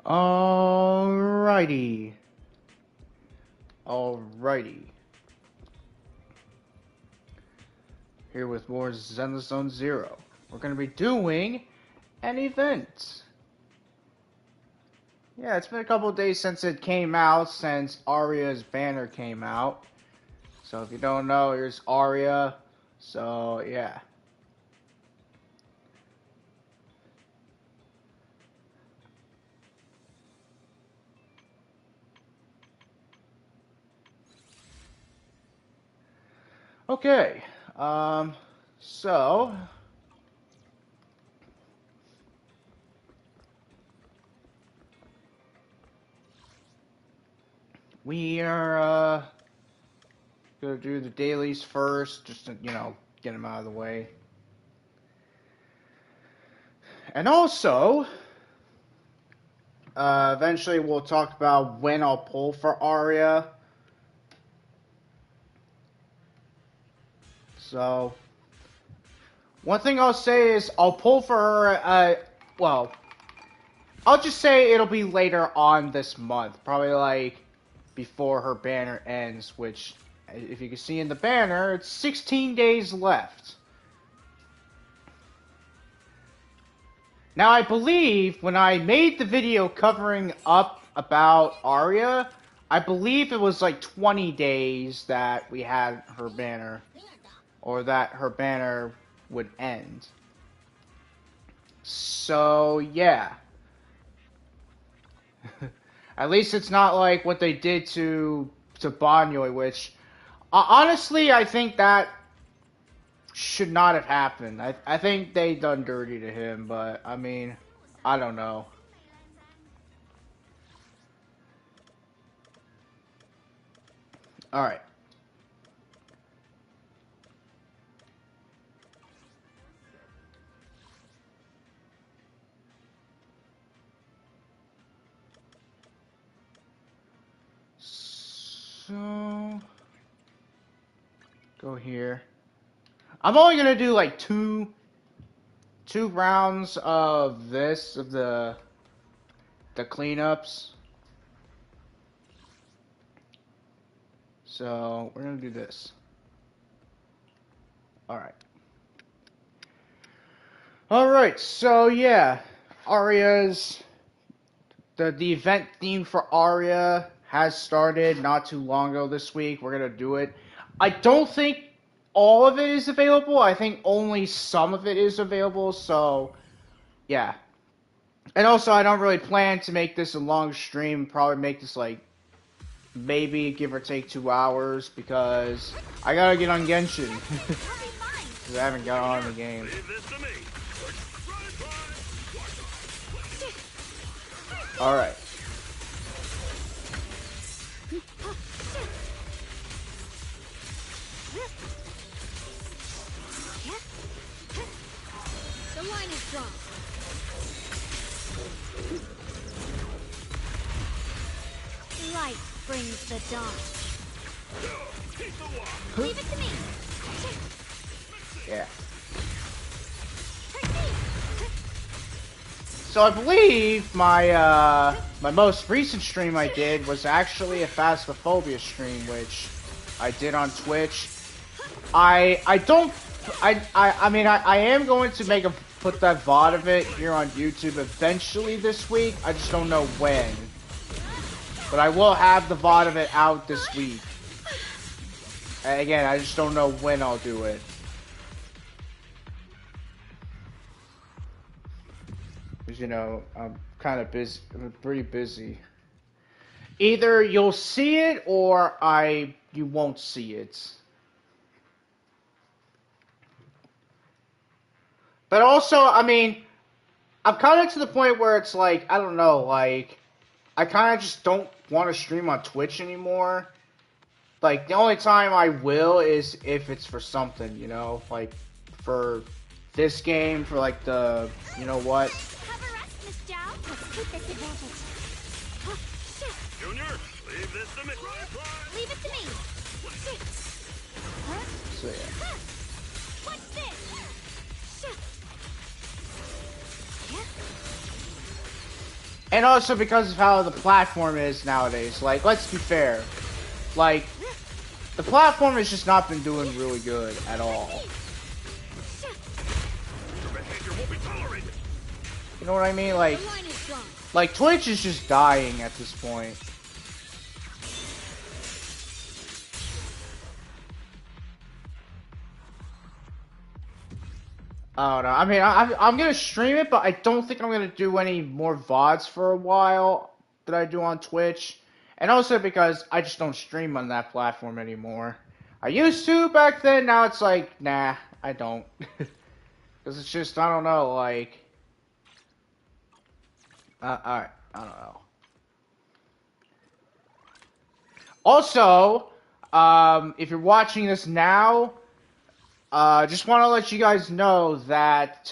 Alrighty. Here with more Zenless Zone Zero. We're going to be doing an event. Yeah, it's been a couple of days since it came out, since Aria's banner came out. So if you don't know, here's Aria. So, yeah. Okay, so we are gonna do the dailies first, just to, get them out of the way. And also, eventually we'll talk about when I'll pull for Aria. So, one thing I'll say is I'll pull for her, well, I'll just say it'll be later on this month. Probably like before her banner ends, which, if you can see in the banner, it's 16 days left. Now, I believe when I made the video covering up about Aria, I believe it was like 20 days that we had her banner, or that her banner would end. So, yeah. At least it's not like what they did to Banyoy, which, honestly, I think that should not have happened. I think they done dirty to him, but, I mean, I don't know. Alright. So, go here. I'm only gonna do like two rounds of this, of the cleanups. So we're gonna do this. Alright, so yeah, Aria's the event theme for Aria has started not too long ago this week. We're gonna do it. I don't think all of it is available. I think only some of it is available, so yeah. And also, I don't really plan to make this a long stream. Probably make this like maybe give or take 2 hours, because I gotta get on Genshin. Because I haven't got on the game. Alright. The line is drawn. Light brings the dawn. Leave it to me. Yeah. So I believe my my most recent stream I did was actually a Phasmophobia stream, which I did on Twitch. I mean I am going to put that VOD of it here on YouTube eventually this week. I just don't know when. But I will have the VOD of it out this week. And again, I just don't know when I'll do it. Because, I'm kind of busy. I'm pretty busy. Either you'll see it, or you won't see it. But also, I mean, I'm kind of to the point where it's like, I don't know, like, I kind of just don't want to stream on Twitch anymore. Like, the only time I will is if it's for something, like, for this game, for like the, you know what? Have a rest, Miss Dow. Let's take this advantage. Oh, shit. Junior, leave this to me. Leave it to me. Huh? So, yeah. What's this? Shit. Yeah. And also because of how the platform is nowadays. Like, let's be fair. Like, the platform has just not been doing really good at all. Your behavior won't be tolerated. You know what I mean? Like, The line is gone. Twitch is just dying at this point. I don't know. I mean, I'm gonna stream it, but I don't think I'm gonna do any more VODs for a while that I do on Twitch. And also because I just don't stream on that platform anymore. I used to back then, now it's like, nah, I don't. Because it's just, I don't know, like... I don't know. Also, if you're watching this now, just want to let you guys know that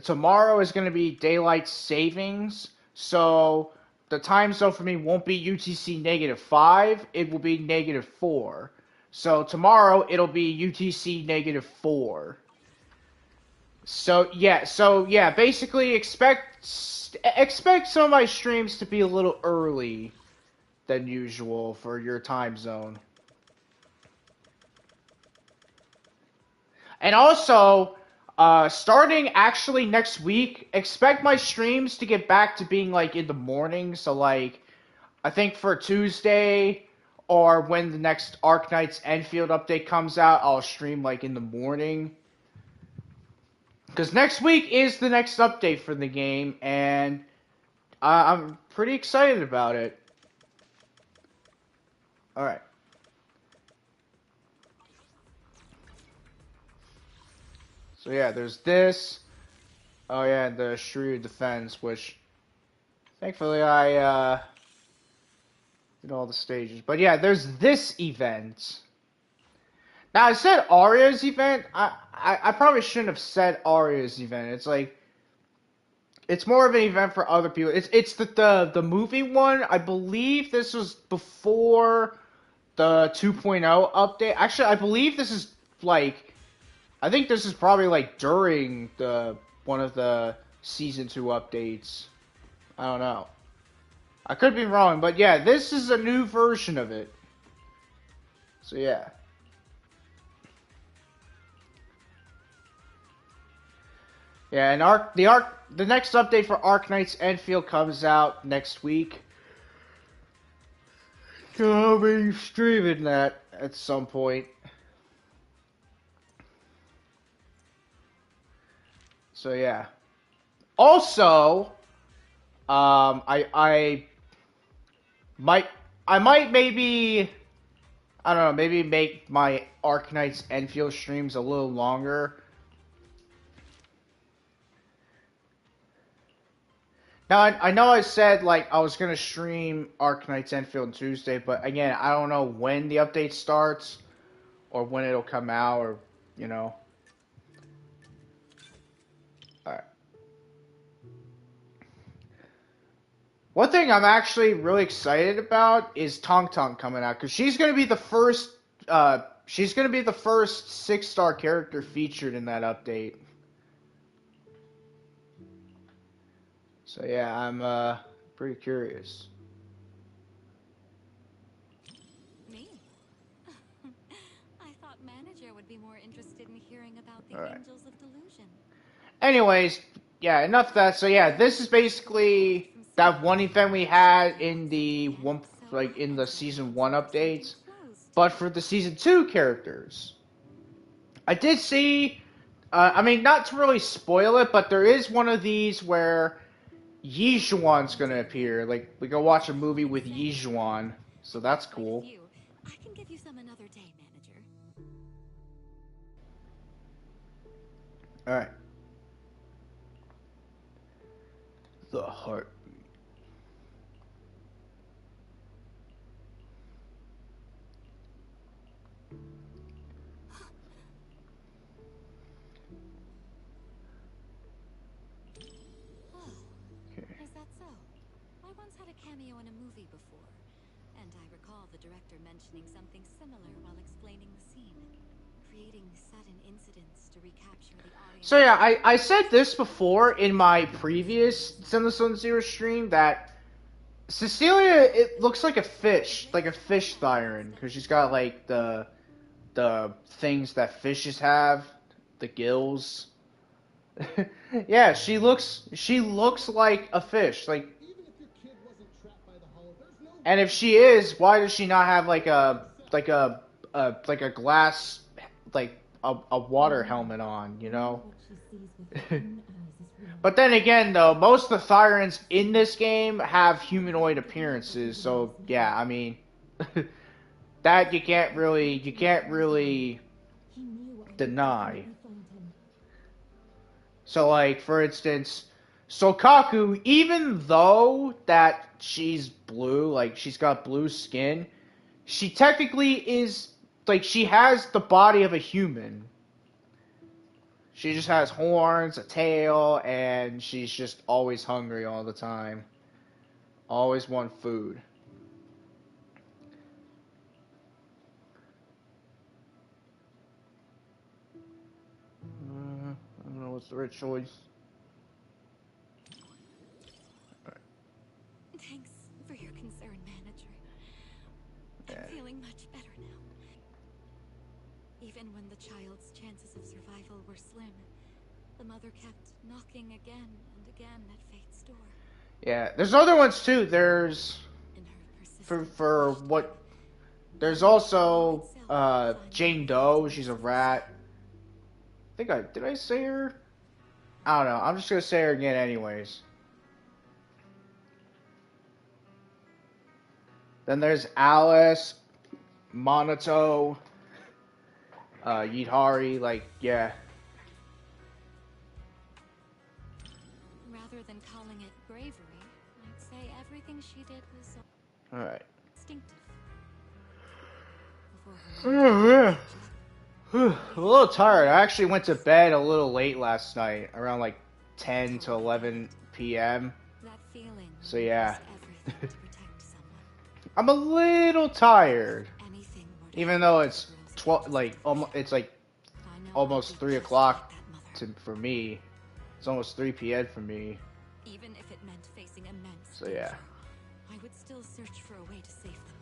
tomorrow is going to be daylight savings, so the time zone for me won't be UTC -5, it will be -4. So tomorrow it'll be UTC -4. So yeah, basically expect some of my streams to be a little early than usual for your time zone. And also, starting actually next week, expect my streams to get back to being like in the morning. So like, I think for Tuesday or when the next Arknights Enfield update comes out, I'll stream like in the morning. Because next week is the next update for the game, and I'm pretty excited about it. Alright. So yeah, there's this. Oh yeah, and the Shrew Defense, which thankfully I did all the stages. But yeah, there's this event. Now I said Aria's event. I probably shouldn't have said Aria's event. It's like it's more of an event for other people. It's the movie one. I believe this was before the 2.0 update. Actually, I believe this is like I think this is probably like during the one of the season 2 updates. I don't know. I could be wrong, but yeah, this is a new version of it. So yeah. Yeah, and the next update for Arknights Enfield comes out next week. So I'll be streaming that at some point. So yeah. Also, I might maybe I don't know, maybe make my Arknights Enfield streams a little longer. Now, I know I said, like, I was going to stream Arknights Enfield on Tuesday, but again, I don't know when the update starts, or when it'll come out, or, you know. Alright. One thing I'm actually really excited about is Tong Tong coming out, because she's going to be the first, she's going to be the first 6-star character featured in that update. So yeah, I'm pretty curious. Me? I thought manager would be more interested in hearing about the Alright. Angels of Delusion. Anyways, yeah, enough of that. So yeah, this is basically that one event we had in the one in the season 1 updates, but for the season 2 characters. I did see I mean, not to really spoil it, but there is one of these where Yijuan's gonna appear. Like, we go watch a movie with Yijuan, so that's cool. I can give you some another day, manager. Alright. The heartbeat. Okay. Is that so? I once had a cameo in a movie before, and I recall the director mentioning something similar while explaining the scene, creating sudden incidents to recapture the audience. So yeah, I said this before in my previous Zenless on Zero stream that Cecilia, it looks like a fish siren, because she's got like the things that fishes have, the gills. Yeah, she looks like a fish. Like, and if she is, why does she not have like a glass, like a water helmet on? You know. But then again, though, most of the sirens in this game have humanoid appearances, so yeah, I mean, that you can't really deny. So, like, for instance, Sokaku, even though that she's blue, like she's got blue skin, she technically is like she has the body of a human. She just has horns, a tail, and she's just always hungry all the time. Always want food. I don't know what's the right choice. Thanks for your concern, manager. I'm Yeah. feeling much better now. Even when the child's chances of survival were slim, the mother kept knocking again and again at fate's door. Yeah, there's other ones too. There's In her persistent for push to what live, there's the hall also itself finally Jane revealed Doe. to She's a us. rat. Did I say her? I don't know. I'm just gonna say her again anyways. Then there's Alice, Monato, Yidhari. Like, yeah. Rather than calling it bravery, I'd say everything she did was All right. instinctive. Before Oh her mother yeah. could catch up, A little tired. I actually went to bed a little late last night, around like 10 to 11 p.m. that feeling So would yeah. risk everything to protect someone. I'm a little tired, Anything were to even happen though to it's the girl's 12, parents. like it's like I know I'd almost be 3 just o'clock like that mother. for me. It's almost 3 p.m. for me. Even if it meant facing immense So danger, yeah. I would still search for a way to save them.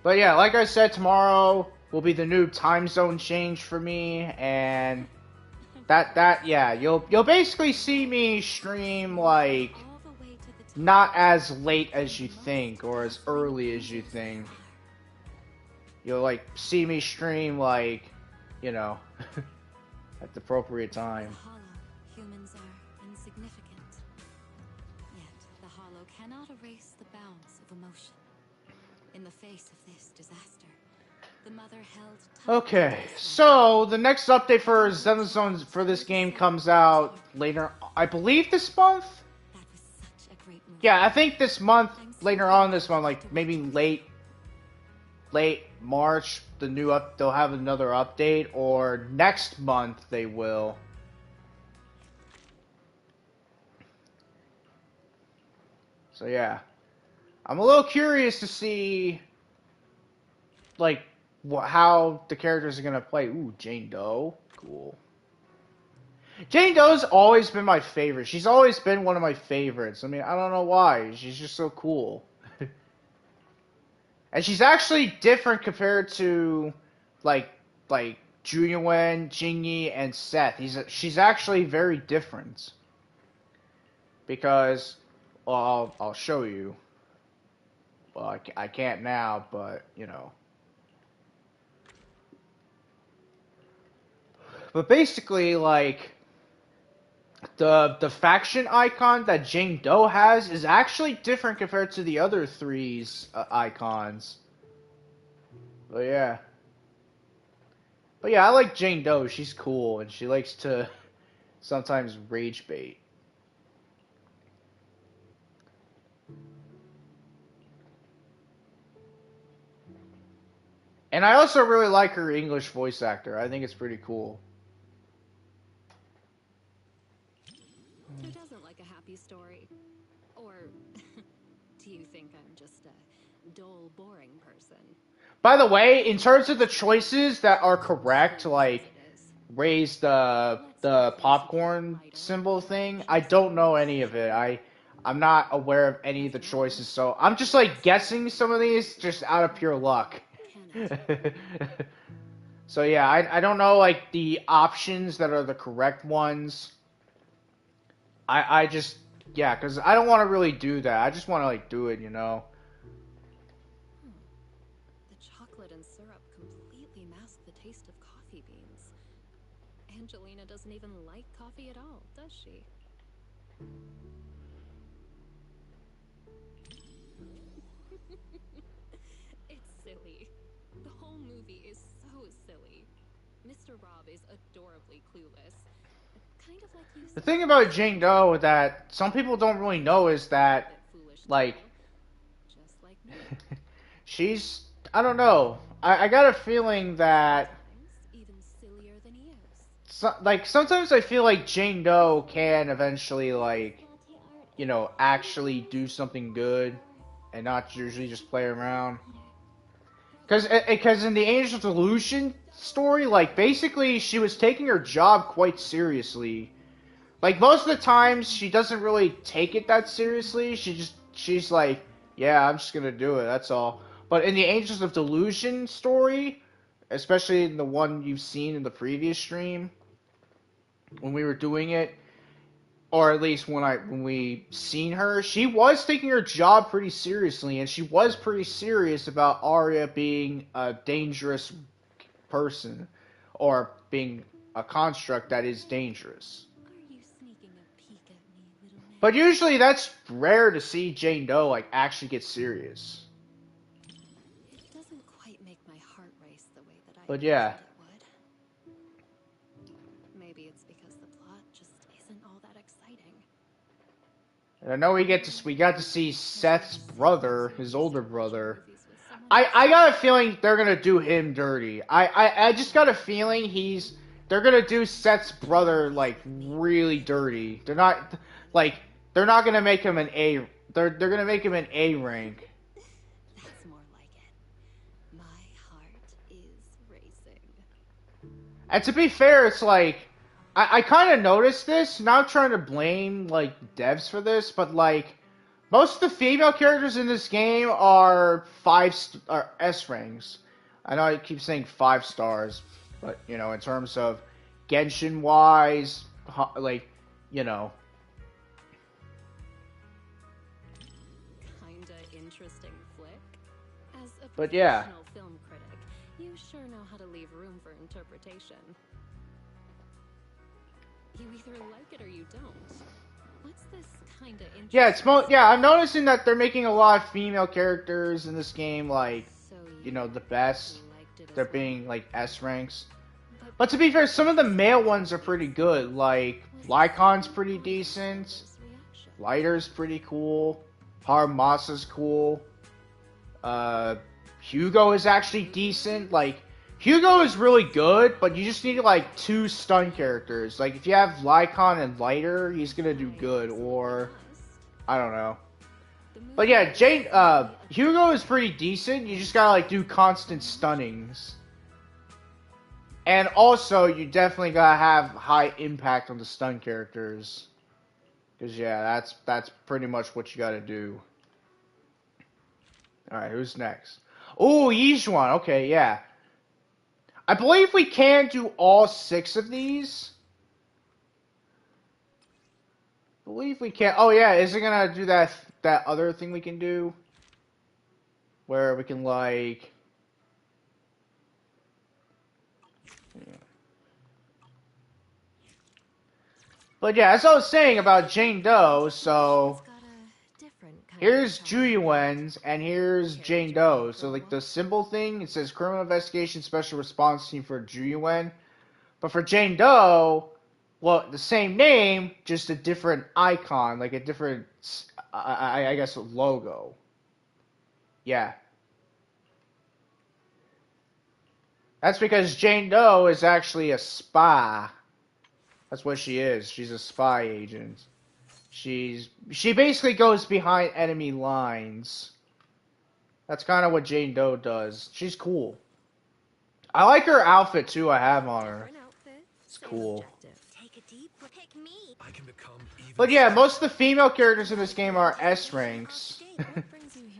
But yeah, like I said, tomorrow will be the new time zone change for me, and that yeah, you'll basically see me stream like All the way to the top, not as late as you the most think or as dazzling early as you wonders there think. are. You'll like see me stream like, you know, at the appropriate In time. the Hollow, humans are insignificant. Yet the Hollow cannot erase the bounds of emotion. In the face of this disaster, the mother held tight Okay, to this so the next update for Zenless for this game comes out later, I believe this month? that was such a great move. Yeah, I think this month, I'm so later glad on this month, like maybe late March, they'll have another update, or next month they will. So yeah, I'm a little curious to see like how the characters are gonna play. Ooh, Jane Doe, cool. Jane Doe's always been my favorite. She's always been one of my favorites. I mean, I don't know why. She's just so cool. And she's actually different compared to like like Junyuan, Jingyi, and Seth. She's actually very different. Because, well, I'll show you. Well, I can't now, but, you know. But basically, like, the faction icon that Jane Doe has is actually different compared to the other three's icons. But yeah. But yeah, I like Jane Doe. She's cool, and she likes to sometimes rage bait. And I also really like her English voice actor. I think it's pretty cool. Who doesn't like a happy story? Or do you think I'm just a dull, boring person? By the way, in terms of the choices that are correct, like raise the popcorn symbol thing, I don't know any of it. I'm not aware of any of the choices, so I'm just like guessing some of these just out of pure luck. Can it? So yeah, I don't know like the options that are the correct ones. I just yeah, because I don't want to really do that. I just want to like do it, you know. The chocolate and syrup completely mask the taste of coffee beans. Angelina doesn't even like coffee at all, does she? It's silly. The whole movie is so silly. Mr. Rob is adorably clueless. Kind of like you The thing about sometimes. Jane Doe that some people don't really know is A that bit foolish like too. Just like me. she's I don't know. I got a feeling that Sometimes even sillier than he is. like sometimes I feel like Jane Doe can eventually like you know actually do something good and not usually just play around. Because in the Angel of Illusion story, like basically she was taking her job quite seriously. Like most of the times she doesn't really take it that seriously. She's like, yeah, I'm just gonna do it. That's all. But in the Angels of Delusion story, especially in the one you've seen in the previous stream when we were doing it, or at least when we seen her, she was taking her job pretty seriously, and she was pretty serious about Aria being a dangerous person, or being a construct that is dangerous. Are you sneaking a peek at me, little man? But usually that's rare to see Jane Doe like actually get serious. It doesn't quite make my heart race the way that I But yeah, imagined it would. Maybe it's because the plot just isn't all that exciting. and I know we got to see Seth's brother, his older brother. Movies with someone I else. got a feeling they're gonna do him dirty. I just got a feeling they're gonna do Seth's brother like really dirty. They're not like they're not gonna make him an A. They're gonna make him an A rank. That's more like it. My heart is racing. And to be fair, it's like I kind of noticed this. Not trying to blame like devs for this, but like most of the female characters in this game are are S ranks. I know I keep saying 5 stars, but you know, in terms of Genshin wise, like you know. Kinda interesting flick. As a But yeah, professional film critic, you sure know how to leave room for interpretation. You either like it or you don't. What's this kinda yeah, interesting? yeah. I'm noticing that they're making a lot of female characters in this game, like So you know, the best. liked it They're as well? being like S ranks. But But to be fair, some of the male ones are pretty good. Like Lycon's pretty decent. reaction? Lighter's pretty cool. Harmasa's cool. Uh, Hugo is actually decent. Like Hugo is really good, but you just need like 2 stun characters. Like if you have Lycon and Lighter, he's gonna do good. Or I don't know. But yeah, Hugo is pretty decent. You just gotta like do constant stunnings. And also, you definitely gotta have high impact on the stun characters. Cause yeah, that's pretty much what you gotta do. Alright, who's next? Oh, Yijuan. Okay, yeah. I believe we can do all 6 of these. I believe we can. Oh yeah, is it gonna do that other thing we can do? Where we can like... Yeah. But yeah, as I was saying about Jane Doe, so... Here's Juyuen's, and here's Jane Doe. So, like, the symbol thing, it says Criminal Investigation Special Response Team for Juyuen. But for Jane Doe, well, the same name, just a different icon, like a different, I guess, logo. Yeah. That's because Jane Doe is actually a spy. That's what she is. She's a spy agent. She basically goes behind enemy lines. That's kind of what Jane Doe does. She's cool. I like her outfit too. I have on her. It's cool. Take a deep Pick me. I can become even But yeah, stronger. most of the female characters in this game are S ranks.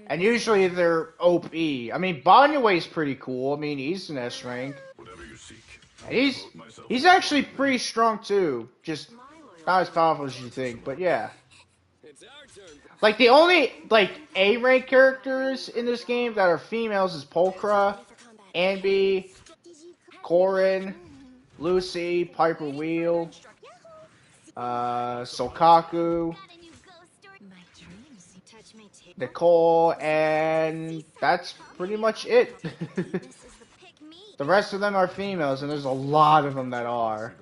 And usually they're OP. I mean, Banyue's pretty cool. I mean, he's an S rank. Whatever you seek, I'll And he's devote myself he's to it. actually pretty strong too. Just not as powerful as you think, but yeah. Like the only like A rank characters in this game that are females is Pulchra, Anby, Corrin, Lucy, Piper Wheel, Sokaku, Nicole, and that's pretty much it. The rest of them are females, and there's a lot of them that are.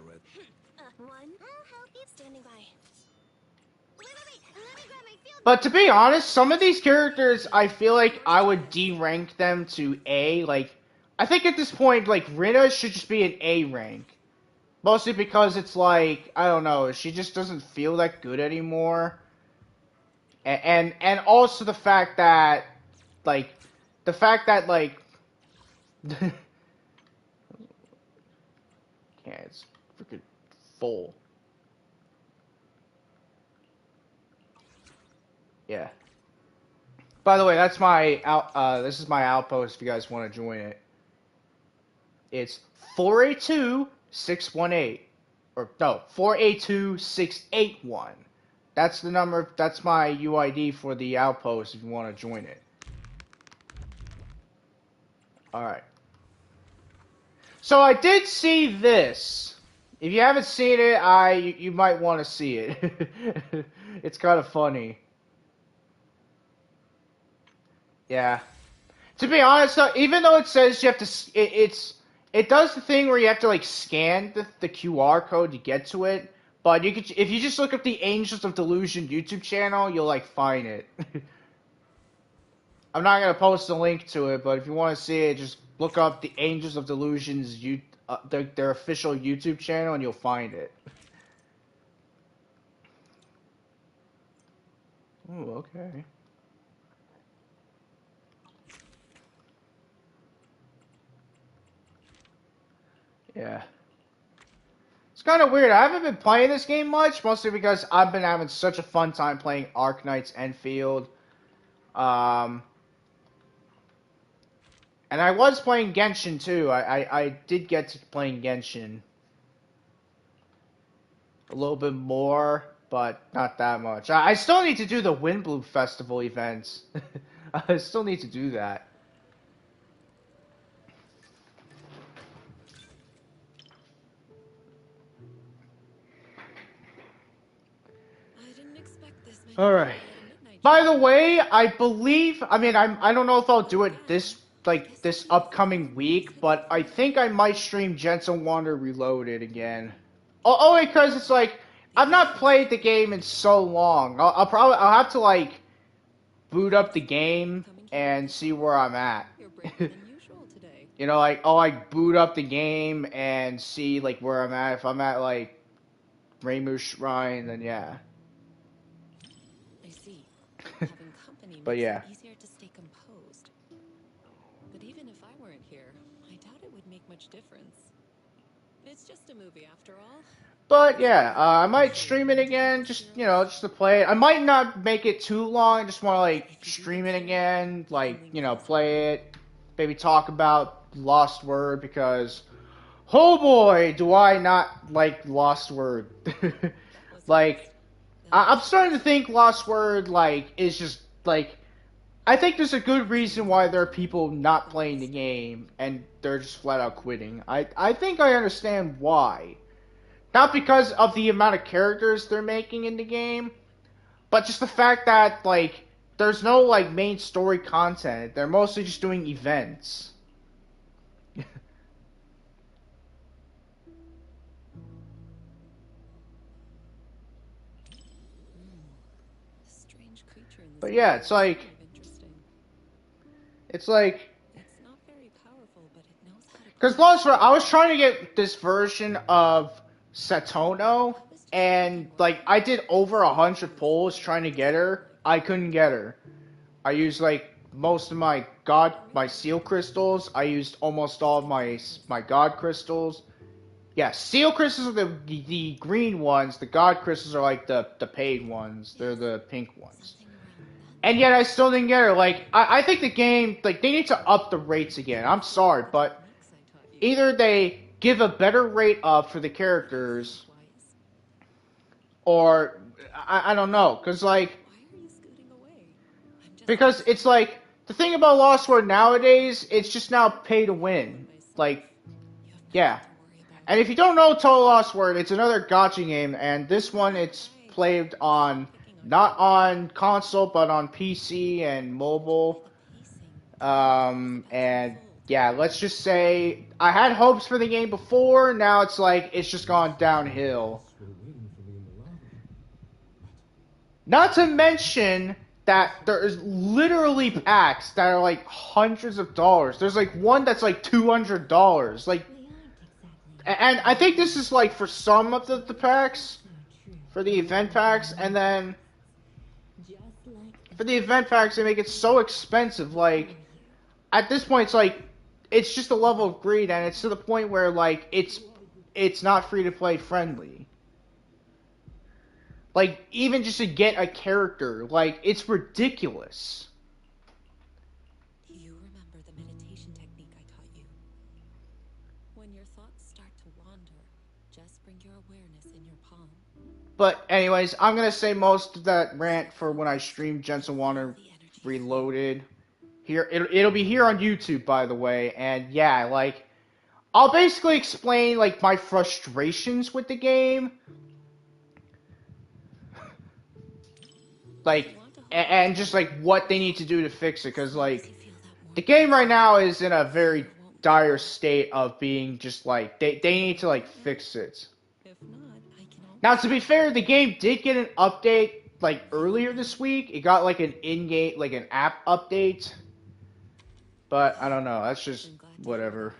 But to be honest, some of these characters, I feel like I would D-rank them to A. Like, I think at this point, like, Rina should just be an A rank. Mostly because it's like, I don't know, she just doesn't feel that good anymore. And also the fact that, like, yeah, it's freaking full. Yeah. By the way, that's my this is my outpost if you guys want to join it. It's 482-618. Or no, 482-681. That's the number, that's my UID for the outpost if you want to join it. Alright. So I did see this. If you haven't seen it, you might want to see it. It's kind of funny. Yeah. To be honest, though, even though it says you have to, it does the thing where you have to like scan the QR code to get to it. But you could, if you just look up the Angels of Delusion YouTube channel, you'll like find it. I'm not gonna post a link to it, but if you want to see it, just look up the Angels of Delusion's their official YouTube channel, and you'll find it. Ooh, okay. Yeah. It's kind of weird. I haven't been playing this game much, mostly because I've been having such a fun time playing Arknight's Enfield. And I was playing Genshin too. I did get to playing Genshin a little bit more, but not that much. I still need to do the Windbloom Festival events. I still need to do that. All right. By the way, I believe. I mean, I don't know if I'll do it this upcoming week, but I think I might stream Jensen Wander Reloaded again. Oh, because it's like I've not played the game in so long. I'll have to like boot up the game and see where I'm at. You know, like I'll like boot up the game and see like where I'm at. If I'm at like Rainbow Shrine, then yeah. But yeah. Easier to stay composed. But even if I weren't here, I doubt it would make much difference. It's just a movie after all. But yeah, I might stream it again, just just to play it. I might not make it too long. I just want to like stream it again, like play it, maybe talk about Lost Word because, oh boy, do I not like Lost Word. Like, I'm starting to think Lost Word like is just like, I think there's a good reason why there are people not playing the game and they're just flat out quitting. I think I understand why. Not because of the amount of characters they're making in the game, but just the fact that, like, there's no, like, main story content. They're mostly just doing events. Strange creature in this. But yeah, it's like, It's not very powerful, but it knows how to. because Lost Word, I was trying to get this version of Satono, and, like, I did over 100 pulls trying to get her. I couldn't get her. I used, like, most of my seal crystals. I used almost all of my god crystals. Yeah, seal crystals are the green ones. The god crystals are like the paid ones. They're the pink ones. Something around that. And yet I still didn't get it. Like I think the game, like, they need to up the rates again. I'm sorry, but Techniques I taught you. either they give a better rate up for the characters, Twice. or I don't know, cause like Why are you scooting away? I'm just because it's like the thing about Lost World nowadays, it's just now pay to enjoy win. myself. Like, You have yeah. nothing to worry about. And if you don't know Total Lost World, it's another gacha game, and this one it's Right. played on Picking on not you. on console but on PC and mobile. The pacing. It's about to And unfold. yeah, let's just say I had hopes for the game before. Now it's like it's just gone downhill. Were waiting for me in the lobby. Not to mention that there is literally packs that are like hundreds of dollars. There's like one that's like $200. Like, We aren't exactly. and I think this is like for some of the packs, for the event packs, and then Just like for the event packs they make it so expensive. Like, at this point it's like it's just a level of greed, and it's to the point where like it's not free to play friendly. Like, even just to get a character, like, it's ridiculous. Do you remember the meditation technique I taught you? When your thoughts start to wander, just bring your awareness in your palm. But anyways, I'm gonna say most of that rant for when I stream Jensen Wanna The energy Reloaded. Here, it'll be here on YouTube, by the way. And yeah, like, I'll basically explain like my frustrations with the game, like, want to hold and just like what they need to do to fix it. Because like you feel that warmth. the game right now is in a very dire state of being just like they need to like fix it. If not, I can always Now, to be fair, the game did get an update like earlier this week. It got like an in-game, like an app update. But I don't know. That's just I'm glad to hear whatever.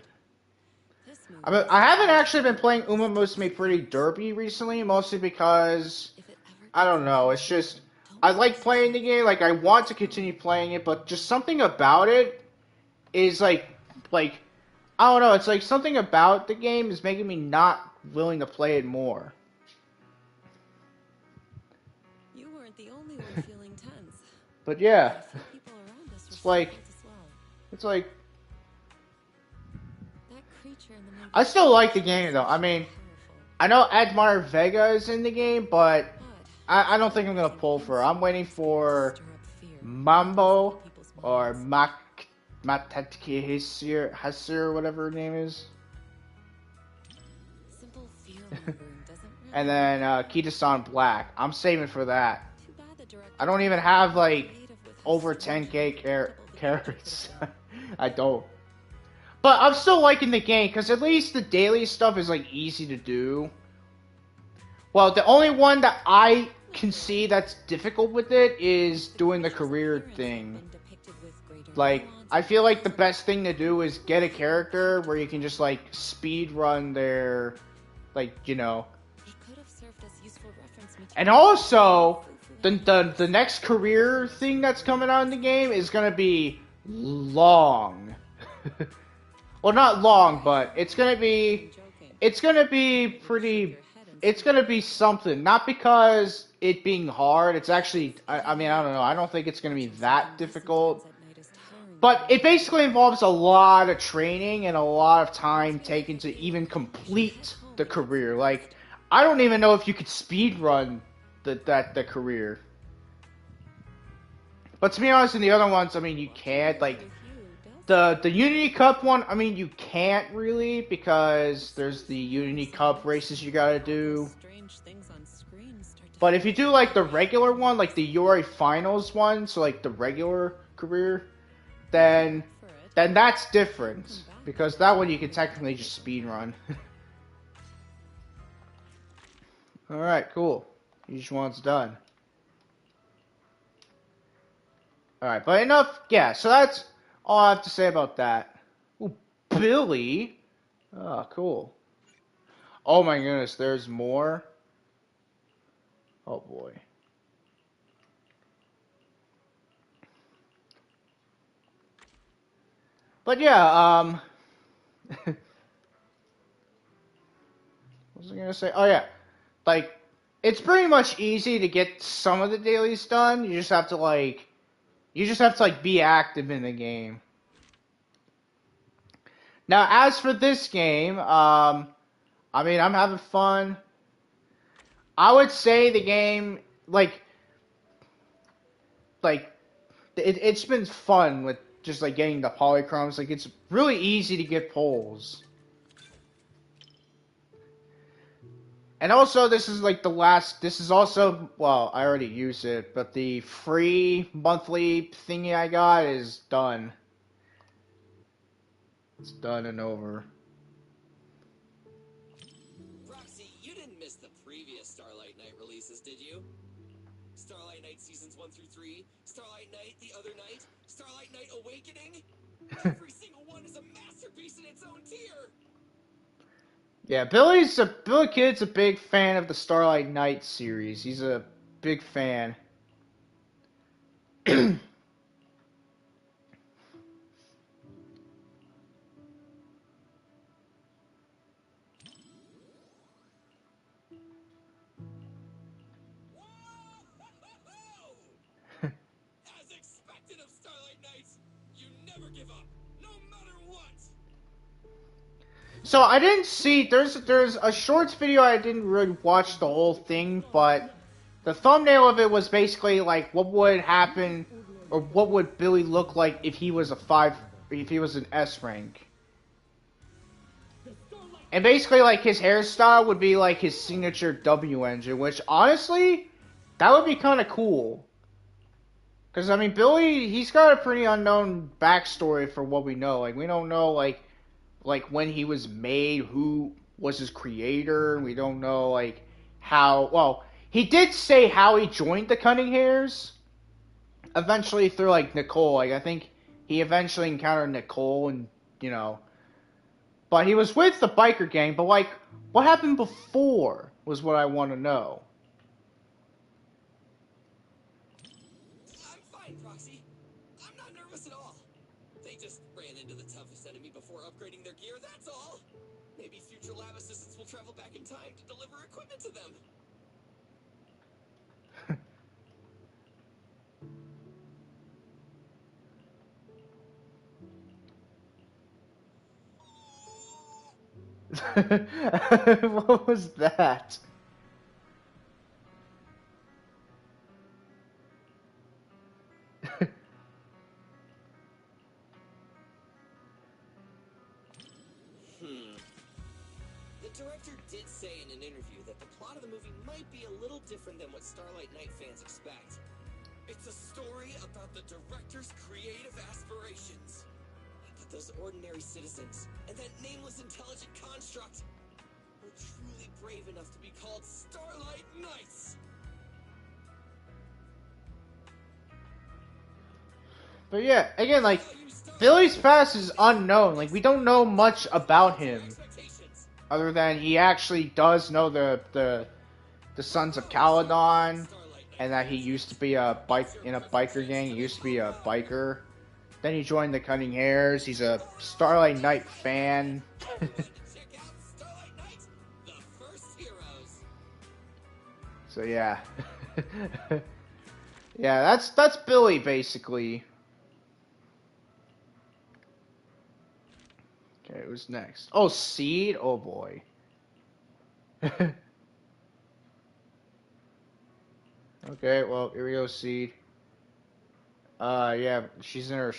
this movie I mean, is I haven't just- actually been playing Uma Musume Pretty Derby recently, mostly because If it ever I gets don't know. out It's of just hand, don't I force like playing the yourself. game. Like, I want to continue playing it, but just something about it is like I don't know. It's like something about the game is making me not willing to play it more. You weren't the only one feeling tense. But yeah, A few people around us were It's like- feeling it as well. it's like That creature in the movie I still like the was game though. I mean, powerful. I know Admire Vega is in the game, but But I don't think I'm gonna pull for her. I'm waiting for stir up fear Mambo in people's or minds. Matatsuki Hasir, whatever her name is. Simple fear mongering doesn't really And then Kita-san Black. I'm saving for that. Too bad the director I don't even have like creative with how over strange 10k and predictable the carrots. characters are. I don't. But I'm still liking the game because at least the daily stuff is like easy to do. Well, the only one that I can see that's difficult with it is doing the career thing. Like, I feel like the best thing to do is get a character where you can just like speed run their, like, you know. It could have served as useful reference material. And also, the next career thing that's coming out in the game is gonna be long. Well, not long, but it's gonna be pretty. It's gonna be something. Not because it being hard. It's actually. I mean, I don't know. I don't think it's gonna be that difficult. But it basically involves a lot of training and a lot of time taken to even complete the career. Like, I don't even know if you could speed run the career. But to be honest, in the other ones, I mean, you can't. Like, the Unity Cup one, I mean, you can't really because there's the Unity Cup races you gotta do. But if you do like the regular one, like the Yuri Finals one, so like the regular career, then that's different because that one you can technically just speed run. All right, cool. Each one's done. All right, but enough. Yeah, so that's all I have to say about that. Ooh, Billy. Oh, cool. Oh my goodness, there's more. Oh boy. But yeah, was I gonna say? Oh yeah, like it's pretty much easy to get some of the dailies done. You just have to like be active in the game. Now, as for this game, I mean, I'm having fun. I would say the game, like it's been fun with just like getting the polychromes. Like it's really easy to get poles. And also, this is like the last. This is also, well, I already used it, but the free monthly thingy I got is done. It's done and over. Roxy, you didn't miss the previous Starlight Knight releases, did you? Starlight Knight Seasons 1 through 3, Starlight Knight The Other Night, Starlight Knight Awakening. Every single one is a masterpiece in its own tier. Yeah, Billy Kid's a big fan of the Starlight Knight series. He's a big fan. As expected of Starlight Knights, you never give up, no matter what. So I didn't see. There's a shorts video. I didn't really watch the whole thing, but the thumbnail of it was basically like what would happen, or what would Billy look like if he was if he was an S rank. And basically, like his hairstyle would be like his signature W engine, which honestly, that would be kind of cool. Because I mean, Billy, he's got a pretty unknown backstory for what we know. Like we don't know like when he was made, who was his creator. We don't know like how. Well, he did say how he joined the Cunning Hares. Eventually through like Nicole. Like I think he eventually encountered Nicole, and you know. But he was with the biker gang. But like, what happened before was what I want to know. I'm fine, Proxy. I'm not nervous at all. They just ran into the toughest enemy before upgrading their gear, that's all. Maybe future lab assistants will travel back in time to deliver equipment to them. What was that? The director did say in an interview that the plot of the movie might be a little different than what Starlight Knight fans expect. It's a story about the director's creative aspirations. But those ordinary citizens and that nameless intelligent construct were truly brave enough to be called Starlight Knights. But yeah, again, like Billy's past is unknown. Like we don't know much about him, other than he actually does know the Sons of Caledon, and that he used to be a biker gang. He used to be a biker. Then he joined the Cunning Hares. He's a Starlight Knight fan. So yeah, yeah, that's Billy basically. Okay, who's next? Oh, Seed. Oh boy. Okay, well here we go, Seed. Yeah, she's in her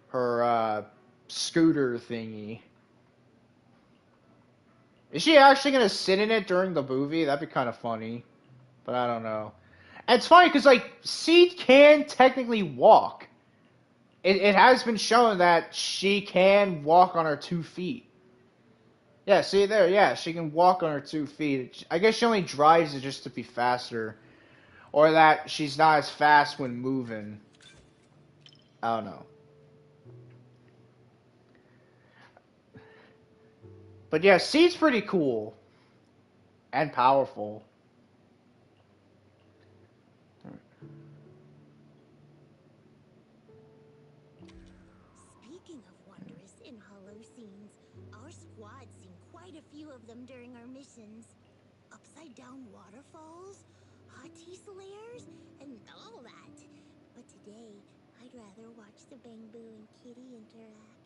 her scooter thingy. Is she actually gonna sit in it during the movie? That'd be kind of funny, but I don't know. And it's funny because like Seed can technically walk. It has been shown that she can walk on her 2 feet. Yeah, see there. Yeah, she can walk on her 2 feet. I guess she only drives it just to be faster, or that she's not as fast when moving. I don't know. But yeah, Seed's pretty cool and powerful. Speaking of wondrous and hollow scenes. Our squad's seen quite a few of them during our missions. Upside down waterfalls, hot tea slayers, and all that. But today, I'd rather watch the Bamboo and Kitty interact.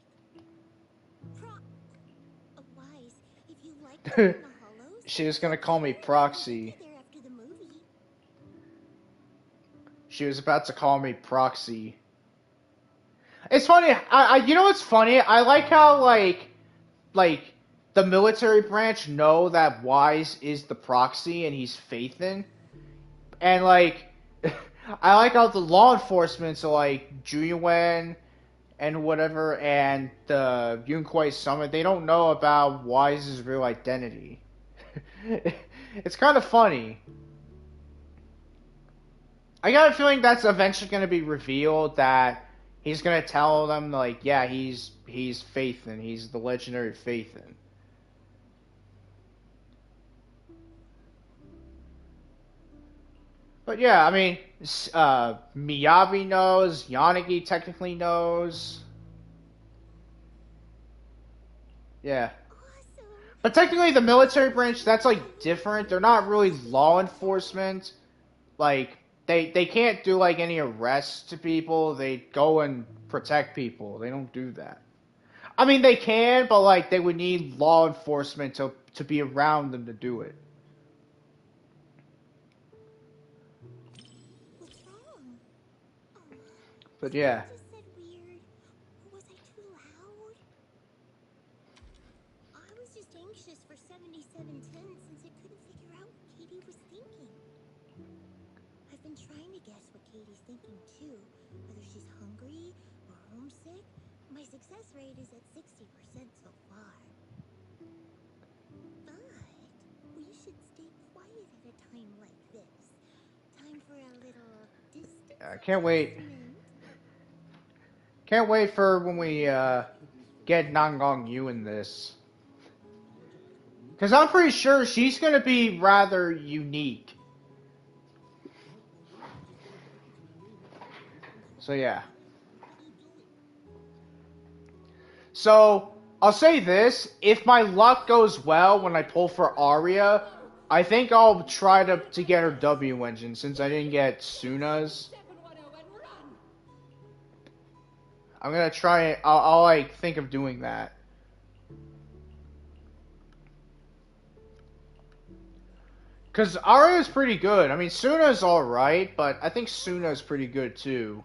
Wise, if you like in the hollows, She was gonna call me Proxy. there after the movie. She was about to call me Proxy. It's funny. You know what's funny? I like how like the military branch know that Wise is the Proxy and he's Phaethon, and like I like how the law enforcement, so like Junyuan and whatever, and the Yunquai Summit, they don't know about Wise's real identity. It's kind of funny. I got a feeling that's eventually going to be revealed, that he's going to tell them, like, yeah, he's Phaethon. He's the legendary Phaethon. But yeah, I mean, Miyabi knows, Yanagi technically knows. Yeah. Awesome. But technically the military branch, that's like different. They're not really law enforcement. Like, they can't do like any arrests to people. They go and protect people. They don't do that. I mean, they can, but like they would need law enforcement to be around them to do it. What's wrong? But Something yeah. just said weird. Or was I too loud? I was just anxious for 7710 since I couldn't figure out what Katie was thinking. I've been trying to guess what Katie's thinking too, whether she's hungry or homesick. My success rate is at 60% so far. But we should stay quiet at a time like this. Time for a little distance I can't wait. adjustment. Can't wait for when we get Nangong Yu in this. Because I'm pretty sure she's going to be rather unique. So yeah. So, I'll say this. If my luck goes well when I pull for Aria, I think I'll try to get her W engine since I didn't get Suna's. I'm gonna try it. I'll like think of doing that. Cause Aria's pretty good. I mean, Suna's alright, but I think Suna's pretty good too.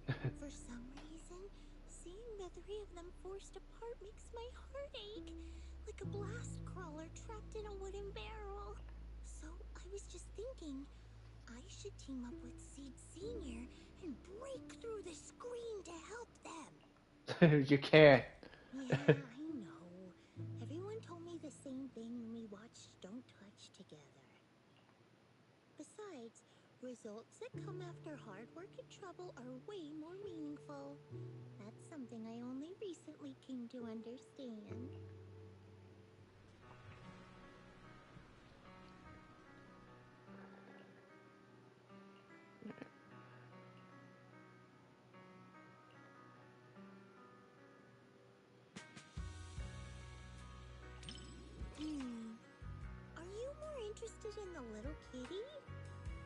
For some reason, seeing the three of them forced apart makes my heart ache, like a blast crawler trapped in a wooden barrel. So I was just thinking, I should team up with Seed Senior and break through the screen to help them. You can't. Yeah, I know. Everyone told me the same thing when we watched Don't Touch together. Besides, results that come after hard work and trouble are way more meaningful. That's something I only recently came to understand. Are you more interested in the little kitty?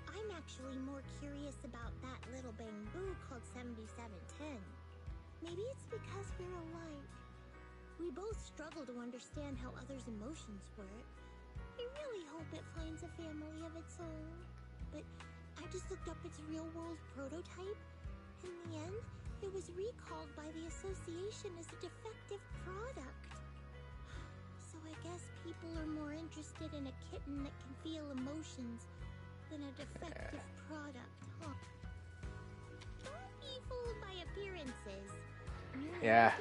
I'm actually more curious about that little bamboo called 7710. Maybe it's because we're alike. We both struggle to understand how others' emotions work. I really hope it finds a family of its own. But I just looked up its real-world prototype. In the end, it was recalled by the association as a defective product. So I guess people are more interested in a kitten that can feel emotions than a defective product, huh? Don't be fooled by appearances. Yeah.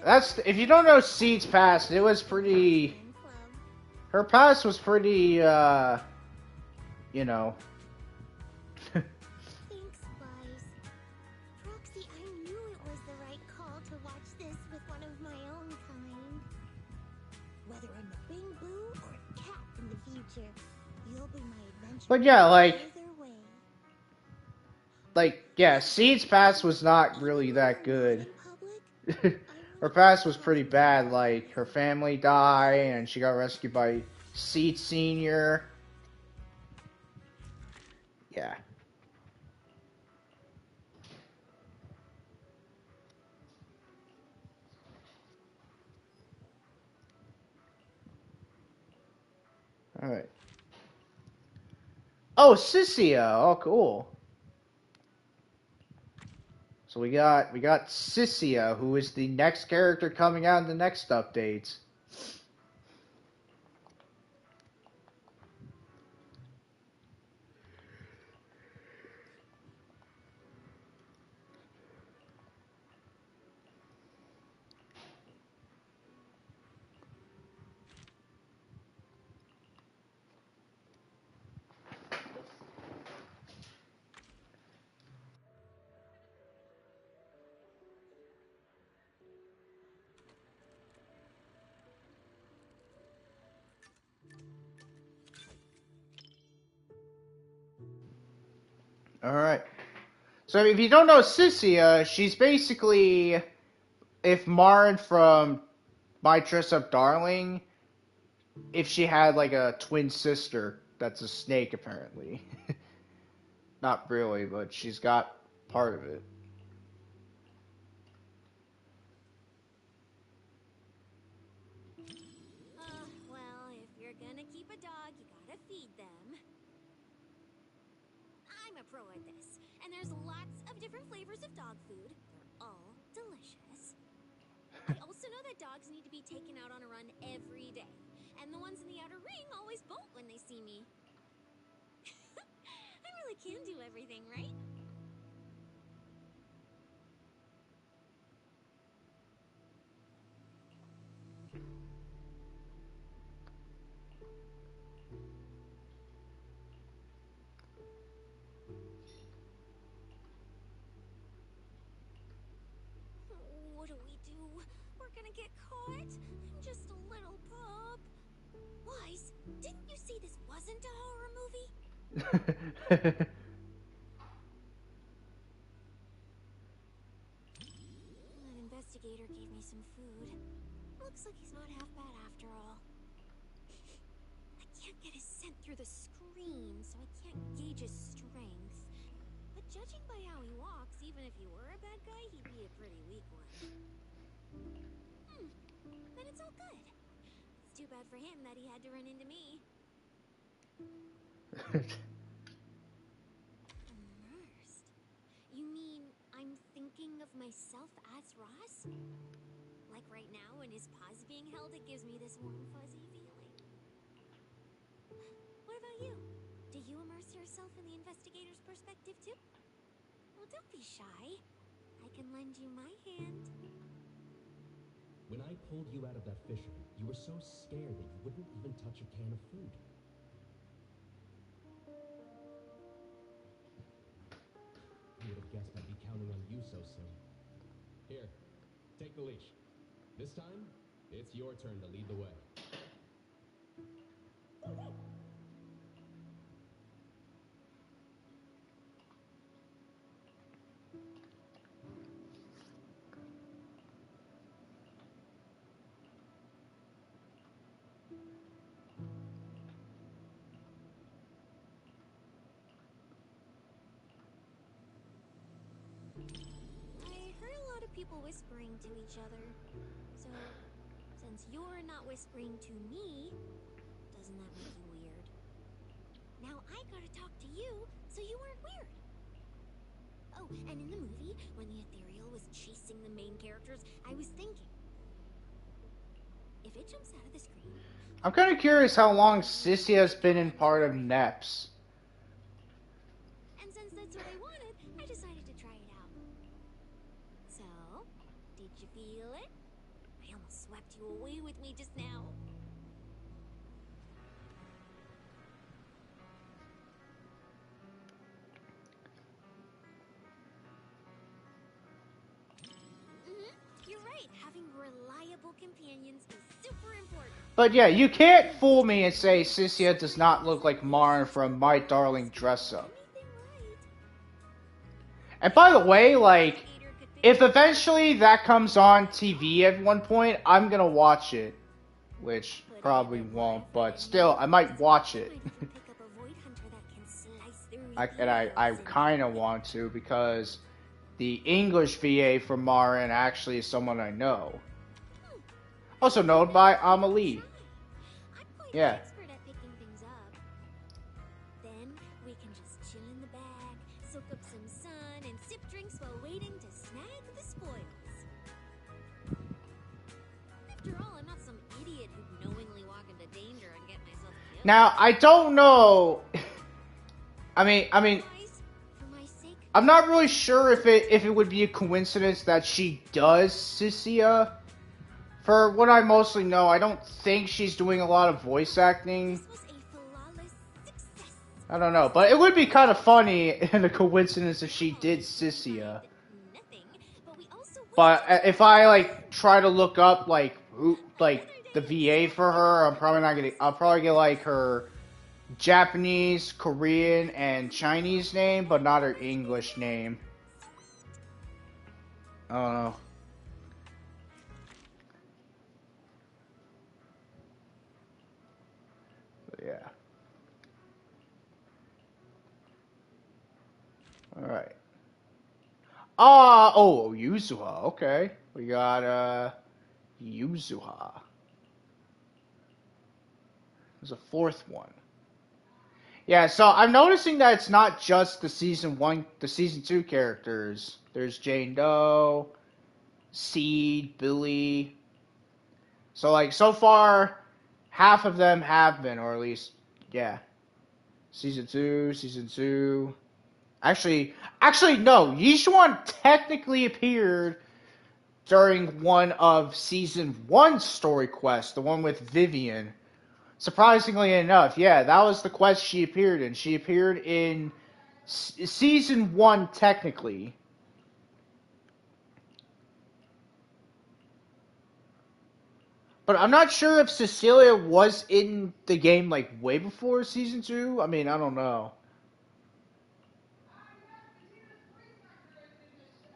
That's, if you don't know Seed's past, it was pretty, her past was pretty, you know. Thanks, Wise. Proxy, I knew it was the right call to watch this with one of my own kind. Whether I'm a bamboo or a cat in the future, you'll be my adventure. But yeah, like, Either way. like, yeah, Seed's past was not really that good. Public? Her past was pretty bad. Like, her family died, and she got rescued by Seed Senior. Yeah. All right. Oh, Sissia. Oh, cool. So we got Sissia, who is the next character coming out in the next updates. All right. So if you don't know Sissia, she's basically if Marin from My Dress Up Darling, if she had like a twin sister that's a snake apparently. Not really, but she's got part of it. Well, if you're gonna keep a dog, you gotta feed them. I'm a pro at this, and there's lots of different flavors of dog food. They're all delicious. I also know that dogs need to be taken out on a run every day, and the ones in the outer ring always bolt when they see me. I really can do everything, right? What do we do? We're gonna get caught. I'm just a little pup. Wise, didn't you see this wasn't a horror movie? That investigator gave me some food. Looks like he's not half bad after all. I can't get his scent through the screen, so I can't gauge his strength. But judging by how he walks, even if he were a bad guy, he'd be a pretty weak one. Then it's all good. It's too bad for him that he had to run into me. Immersed? You mean I'm thinking of myself as Ross? Like right now when his paw's being held, it gives me this warm fuzzy feeling. What about you? Do you immerse yourself in the investigator's perspective too? Well, don't be shy. I can lend you my hand. When I pulled you out of that fissure, you were so scared that you wouldn't even touch a can of food. Who would have guessed I'd be counting on you so soon? Here, take the leash. This time, it's your turn to lead the way. I heard a lot of people whispering to each other. So, since you're not whispering to me, doesn't that make you weird? Now I gotta talk to you, so you aren't weird. Oh, and in the movie, when the ethereal was chasing the main characters, I was thinking, if it jumps out of the screen... I'm kind of curious how long Sissy has been in part of NEPS. And since that's what I wanted, I decided to try it out. So, did you feel it? I almost swept you away with me just now. You're right. Having reliable companions is super important. But yeah, you can't fool me and say Sissia does not look like Marin from My Darling Dress Up. Anything right. And by the way, like, if eventually that comes on TV at one point, I'm gonna watch it. Which probably won't, but still, I might watch it. I kind of want to because the English VA for Marin actually is someone I know. Also known by Amelie. Yeah. Expert at picking things up. Then we can just chill in the bag, soak up some sun, and sip drinks while waiting to snag the spoils. After all, I'm not some idiot who'd knowingly walk into danger and get myself killed. Now, I don't know. I mean, Guys, for my sake, I'm not really sure if it would be a coincidence that she does Sissia. For what I mostly know, I don't think she's doing a lot of voice acting. this was a flawless success. I don't know, but it would be kind of funny and a coincidence if she did Sissia. Nothing, but we also But if I like try to look up like who like the VA for her, I'm probably not gonna. I'll probably get like her Japanese, Korean, and Chinese name, but not her English name. I don't know. But yeah. All right. Oh, Yuzuha. Okay, we got Yuzuha. There's a fourth one. Yeah, so I'm noticing that it's not just the season 2 characters. There's Jane Doe, Seed, Billy. So like so far, half of them have been, or at least yeah, season 2. Actually no. Yishuan technically appeared during one of season 1's story quests, the one with Vivian. Surprisingly enough, yeah, that was the quest she appeared in. She appeared in season 1 technically. But I'm not sure if Cecilia was in the game like way before season 2. I mean, I don't know.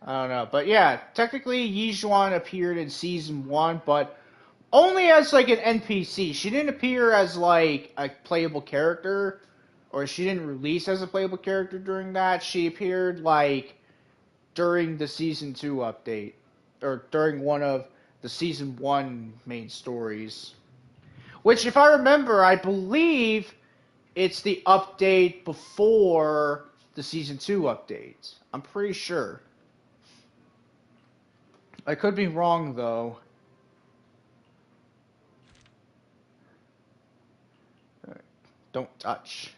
I don't know. But yeah, technically Yijuan appeared in season 1, but only as like an NPC. She didn't appear as like a playable character, or she didn't release as a playable character during that. She appeared like during the season 2 update, or during one of the season 1 main stories. Which, if I remember, I believe it's the update before the season 2 update. I'm pretty sure. I could be wrong though. Don't touch.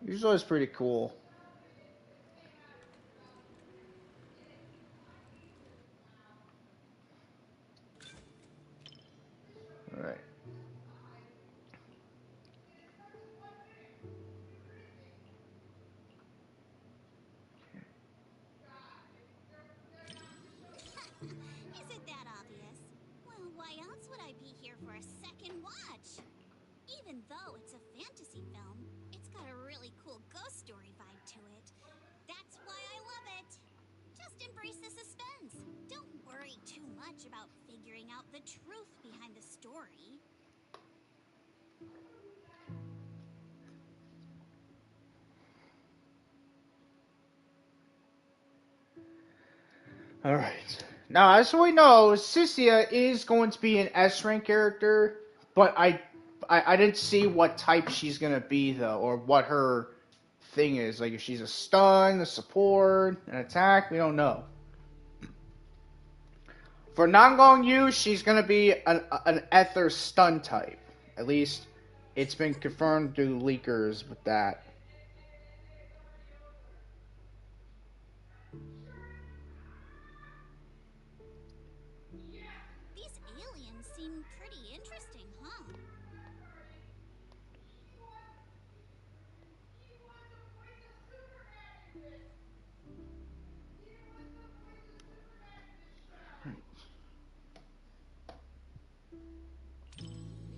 Usually it's pretty cool. Alright. Is it that obvious? Well, why else would I be here for a second watch? Even though it's a fantasy film, it's got a really cool ghost story vibe to it. That's why I love it. Just embrace the suspense. Don't worry too much about figuring out the truth behind the story. Alright. Now, as we know, Sissia is going to be an S rank character, but I didn't see what type she's gonna be though, or what her thing is. Like if she's a stun, a support, an attack, we don't know. For Nanggong Yu, she's gonna be an Ether stun type. At least it's been confirmed through leakers with that. These aliens seem pretty interesting, huh?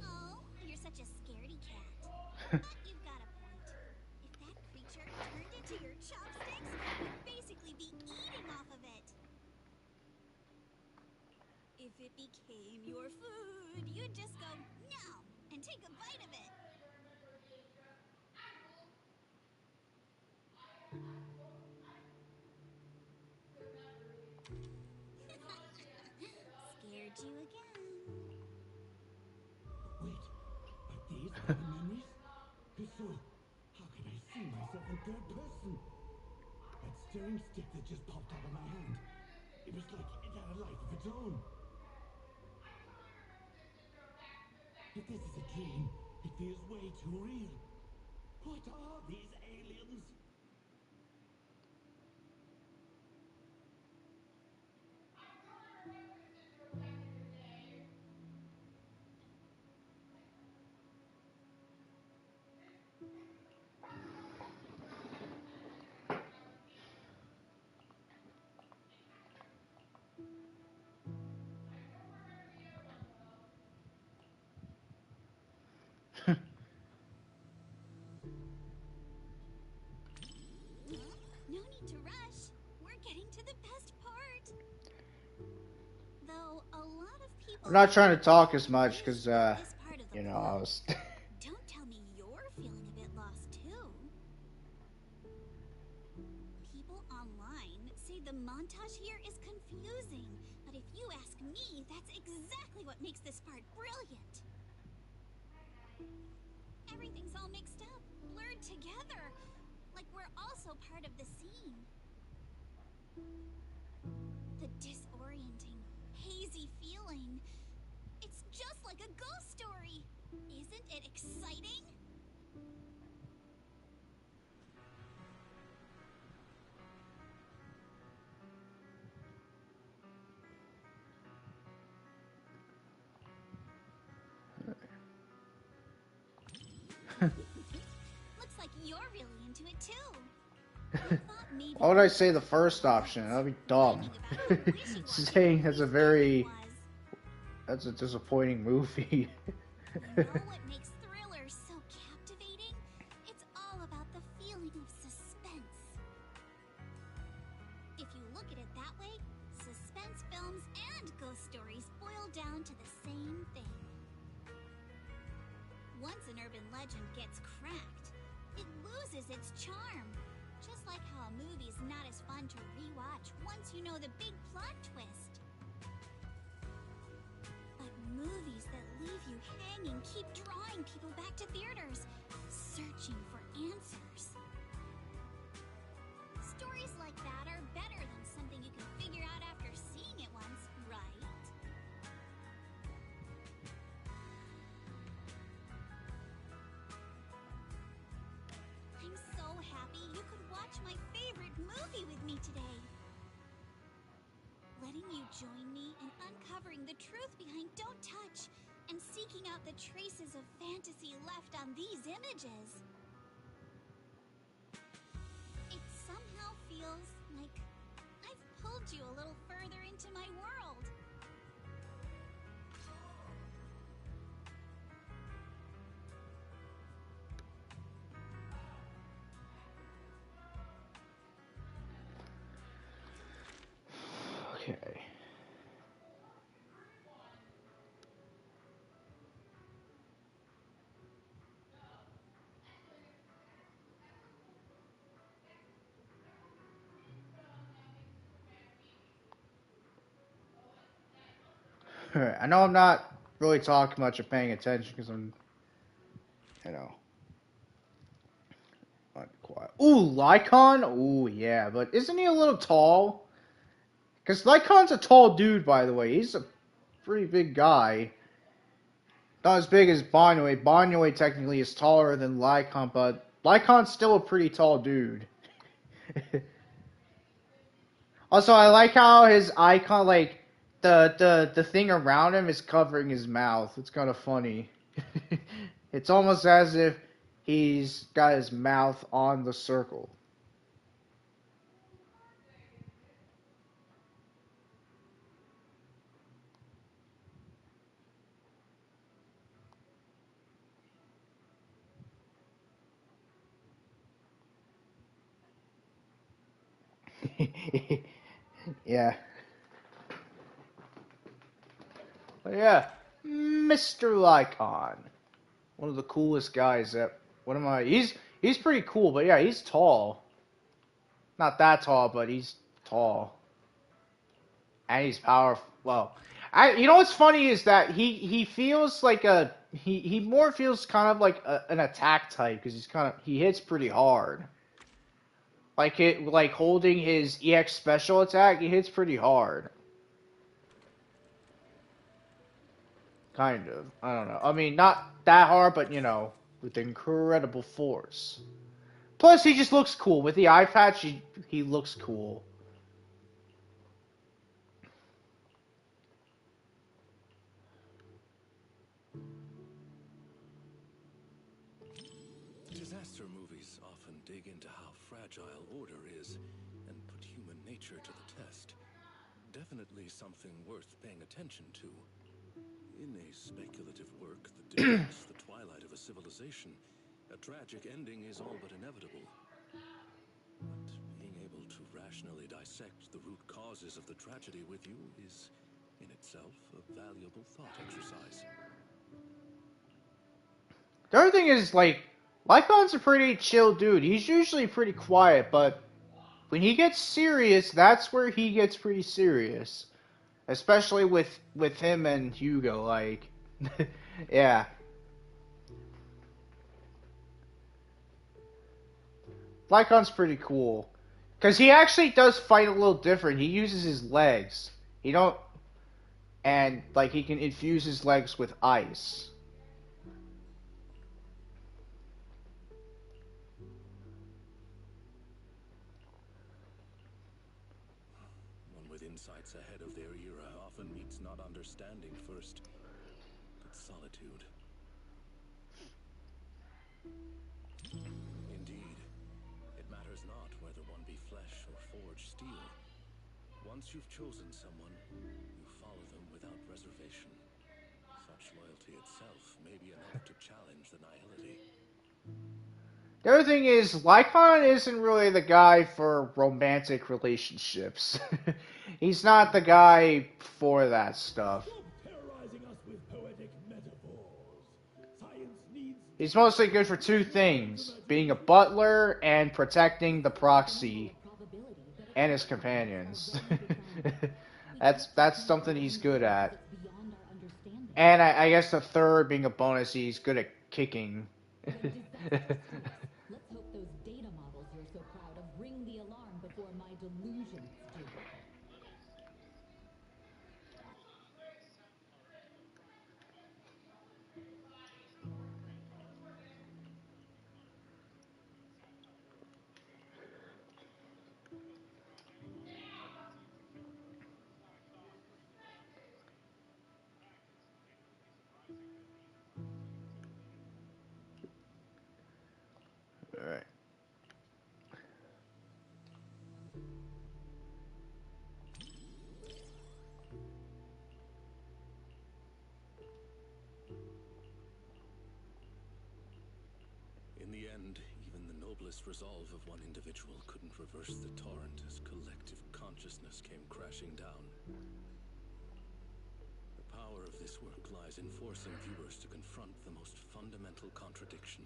Oh, you're such a scaredy cat. But you've got a point. If stirring stick that just popped out of my hand. It was like it had a life of its own. If this is a dream, it feels way too real. What are these aliens? No need to rush. We're getting to the best part. Though a lot of people I'm not trying to talk as much because, this part of the you know, plot. I was. Don't tell me you're feeling a bit lost too. People online say the montage here is confusing, but if you ask me, that's exactly what makes this part brilliant. Everything's all mixed up, blurred together, like we're also part of the scene. The disorienting, hazy feeling. It's just like a ghost story. Isn't it exciting? Looks like you're really into it too. I thought maybe Why would I say the first option? That'd be dumb. Saying that's a very. That's a disappointing movie. You know what makes thrillers so captivating? It's all about the feeling of suspense. If you look at it that way, suspense films and ghost stories boil down to the same thing. Once an urban legend gets cracked, it loses its charm. Just like how a movie's not as fun to rewatch once you know the big plot twist. But movies that leave you hanging keep drawing people back to theaters, searching for answers. Stories like that are better than something you can figure out after seeing it once, right? I'm so happy you could watch my favorite movie with me today. Letting you join me in uncovering the truth behind Don't Touch and seeking out the traces of fantasy left on these images. It somehow feels like I've pulled you a little further into my world. Okay. Alright, I know I'm not really talking much or paying attention because I'm, you know, quiet. Ooh, Lycon? Ooh, yeah, but isn't he a little tall? Because Lycon's a tall dude, by the way. He's a pretty big guy. Not as big as Bonyue. Bonyue technically is taller than Lycon, but Lycon's still a pretty tall dude. Also, I like how his icon, like, the thing around him is covering his mouth. It's kind of funny. It's almost as if he's got his mouth on the circle. Yeah. But yeah, Mr. Lycon. One of the coolest guys that. What am I? He's pretty cool, but yeah, he's tall. Not that tall, but he's tall. And he's powerful. Well, you know what's funny is that he feels like he more feels kind of like an attack type because he hits pretty hard. like holding his EX special attack, he hits pretty hard. Kind of. I don't know. I mean, not that hard, but you know, with incredible force. Plus, he just looks cool with the eye patch. He looks cool. Disaster movies often dig into how fragile order is and put human nature to the test. Definitely something worth paying attention to. In a speculative work that depicts the twilight of a civilization, a tragic ending is all but inevitable. But being able to rationally dissect the root causes of the tragedy with you is, in itself, a valuable thought exercise. The other thing is, like, Lycon's a pretty chill dude. He's usually pretty quiet, but when he gets serious, that's where he gets pretty serious. Especially with him and Hugo, like, yeah. Lycon's pretty cool. Because he actually does fight a little different. He uses his legs. He don't... And, like, he can infuse his legs with ice. One with insights ahead of their era often meets not understanding first, but solitude. Indeed, it matters not whether one be flesh or forged steel. Once you've chosen someone, you follow them without reservation. Such loyalty itself may be enough to challenge the nihility. The other thing is, Lycon isn't really the guy for romantic relationships. He's not the guy for that stuff. Terrorizing us with poetic metaphors. Science needs He's mostly good for two things: being a butler and protecting the proxy and his companions. That's something he's good at. And I guess the third being a bonus, he's good at kicking. Let's hope those data models you're so proud of ring the alarm before my delusions do. Alright. In the end, even the noblest resolve of one individual couldn't reverse the torrent as collective consciousness came crashing down. The power of this work lies in forcing viewers to confront the most fundamental contradiction.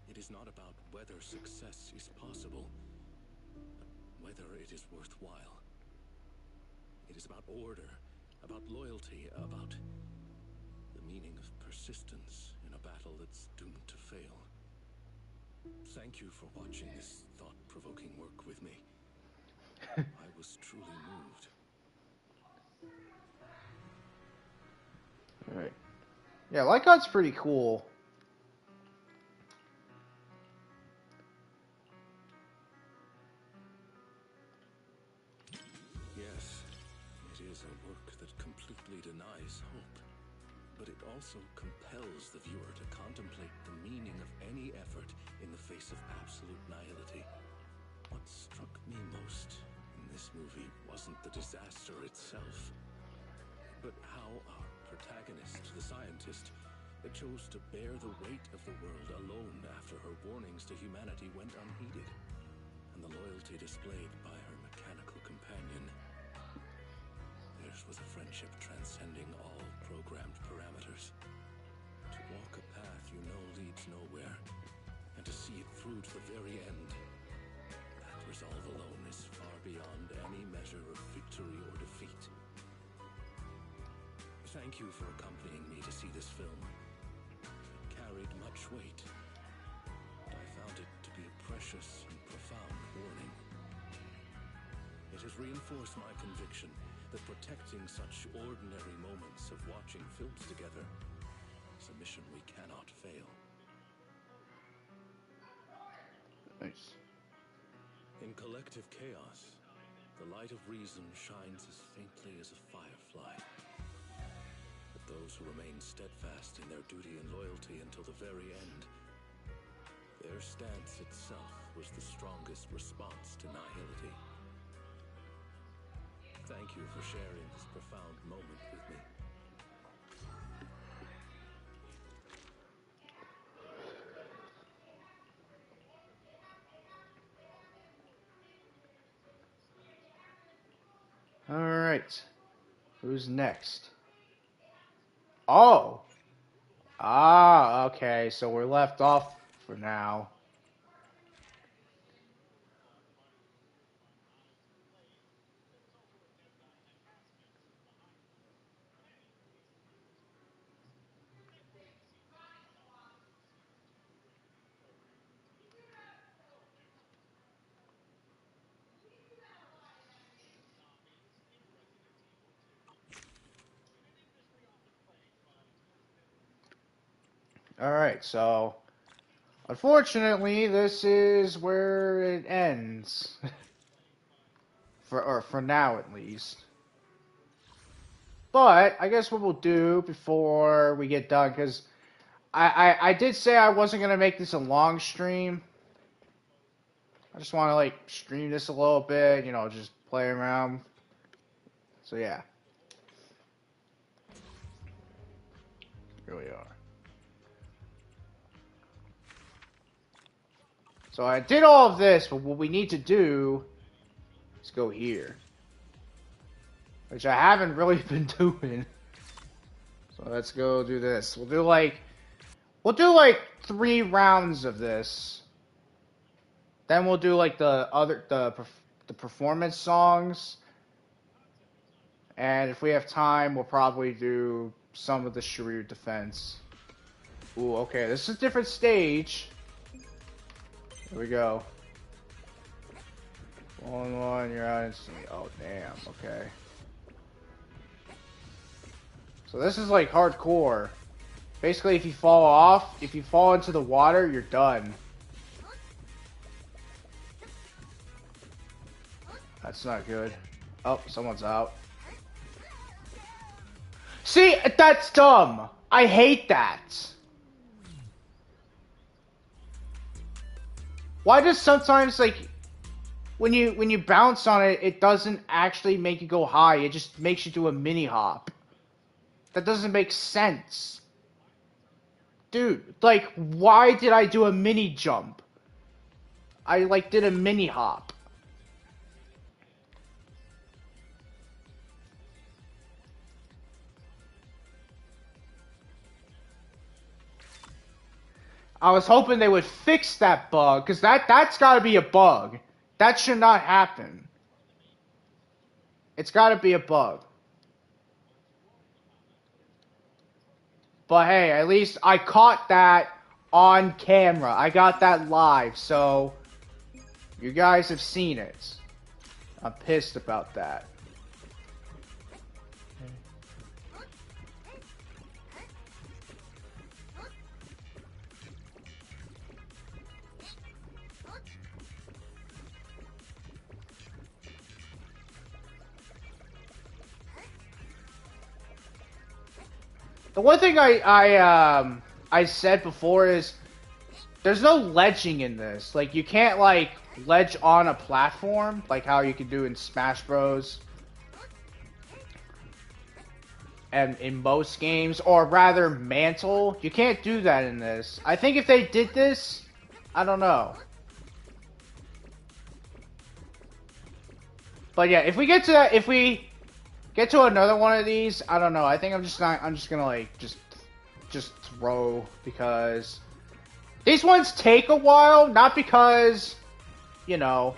It is not about whether success is possible, but whether it is worthwhile. It is about order, about loyalty, about the meaning of persistence in a battle that's doomed to fail. Thank you for watching this thought-provoking work with me. I was truly moved. Alright. Yeah, Lycon's pretty cool. Yes, it is a work that completely denies hope, but it also compels the viewer to contemplate the meaning of any effort in the face of absolute nihility. What struck me most in this movie wasn't the disaster itself, but how our protagonist, the scientist, chose to bear the weight of the world alone after her warnings to humanity went unheeded, and the loyalty displayed by her mechanical companion. Theirs was a friendship transcending all programmed parameters. To walk a path you know leads nowhere, and to see it through to the very end. That resolve alone is far beyond any measure of victory or defeat. Thank you for accompanying me to see this film. It carried much weight. I found it to be precious and profound. it has reinforced my conviction that protecting such ordinary moments of watching films together is a mission we cannot fail. Nice. In collective chaos, the light of reason shines as faintly as a firefly. But those who remain steadfast in their duty and loyalty until the very end, their stance itself was the strongest response to nihility. Thank you for sharing this profound moment with me. Alright. Who's next? Oh! Ah, okay, so we're left off for now. Alright, so unfortunately this is where it ends. For now at least. But I guess what we'll do before we get done, because I did say I wasn't gonna make this a long stream. I just want to like stream this a little bit, you know, just play around. So yeah, here we are. So I did all of this, but what we need to do is go here, which I haven't really been doing. So let's go do this. We'll do like 3 rounds of this. Then we'll do like the performance songs. And if we have time, we'll probably do some of the Sharir defense. Ooh, okay, this is a different stage. Here we go. 1-1, you're out instantly. Oh, damn, okay. So this is like hardcore. Basically, if you fall into the water, you're done. That's not good. Oh, someone's out. See, that's dumb. I hate that. Why does sometimes like when you bounce on it, it doesn't actually make you go high. It just makes you do a mini hop. That doesn't make sense. Dude, like why did I do a mini jump? I like did a mini hop. I was hoping they would fix that bug, because that's got to be a bug. That should not happen. It's got to be a bug. But hey, at least I caught that on camera. I got that live, so you guys have seen it. I'm pissed about that. The one thing I said before is there's no ledging in this. Like you can't like ledge on a platform like how you can do in Smash Bros. And in most games, or rather mantle. You can't do that in this. I think if they did this, I don't know. But yeah, if we get to that, if we get to another one of these, I don't know. I think I'm just gonna like just throw, because these ones take a while, not because, you know,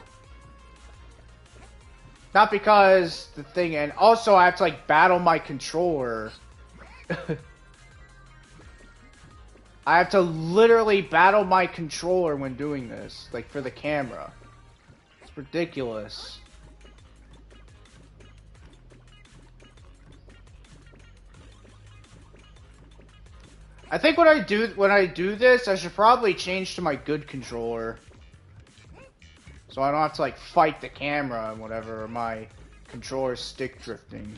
not because the thing, and also I have to like battle my controller. I have to literally battle my controller when doing this, like for the camera. It's ridiculous. I think when I do this, I should probably change to my good controller, so I don't have to like fight the camera and whatever. Or my controller stick drifting.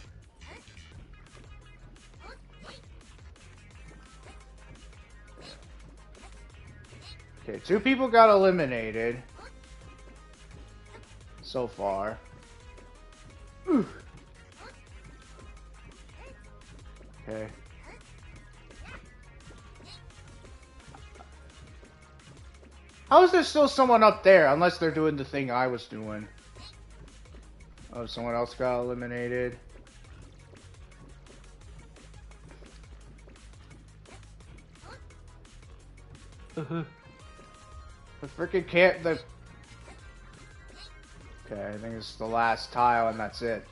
Okay, 2 people got eliminated so far. Ooh. Okay. How is there still someone up there? Unless they're doing the thing I was doing. Oh, someone else got eliminated. The freaking can't. The. Okay, I think it's the last tile and that's it.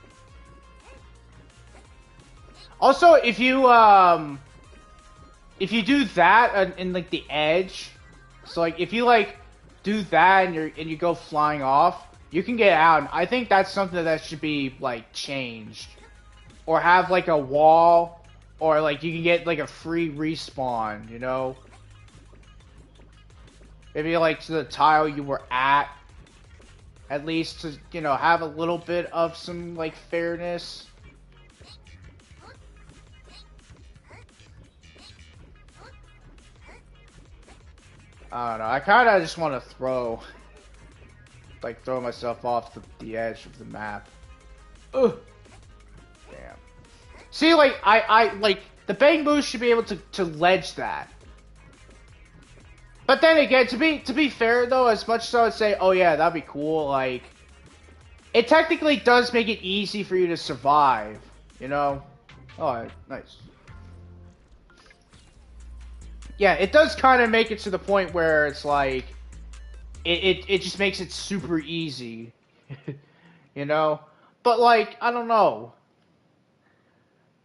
Also, if you do that in like the edge, so like if you like do that and you go flying off, you can get out. And I think that's something that should be like changed, or have like a wall, or like you can get like a free respawn. You know, maybe like to the tile you were at least to have a little bit of some like fairness. I don't know. I kind of just want to throw myself off the edge of the map. Ugh. Damn. See, like I like the bang boost should be able to ledge that. But then again, to be fair though, as much as I would say, oh yeah, that'd be cool. Like, it technically does make it easy for you to survive. You know? Oh, nice. Yeah, it does kind of make it to the point where it's like, it just makes it super easy, you know? But like, I don't know.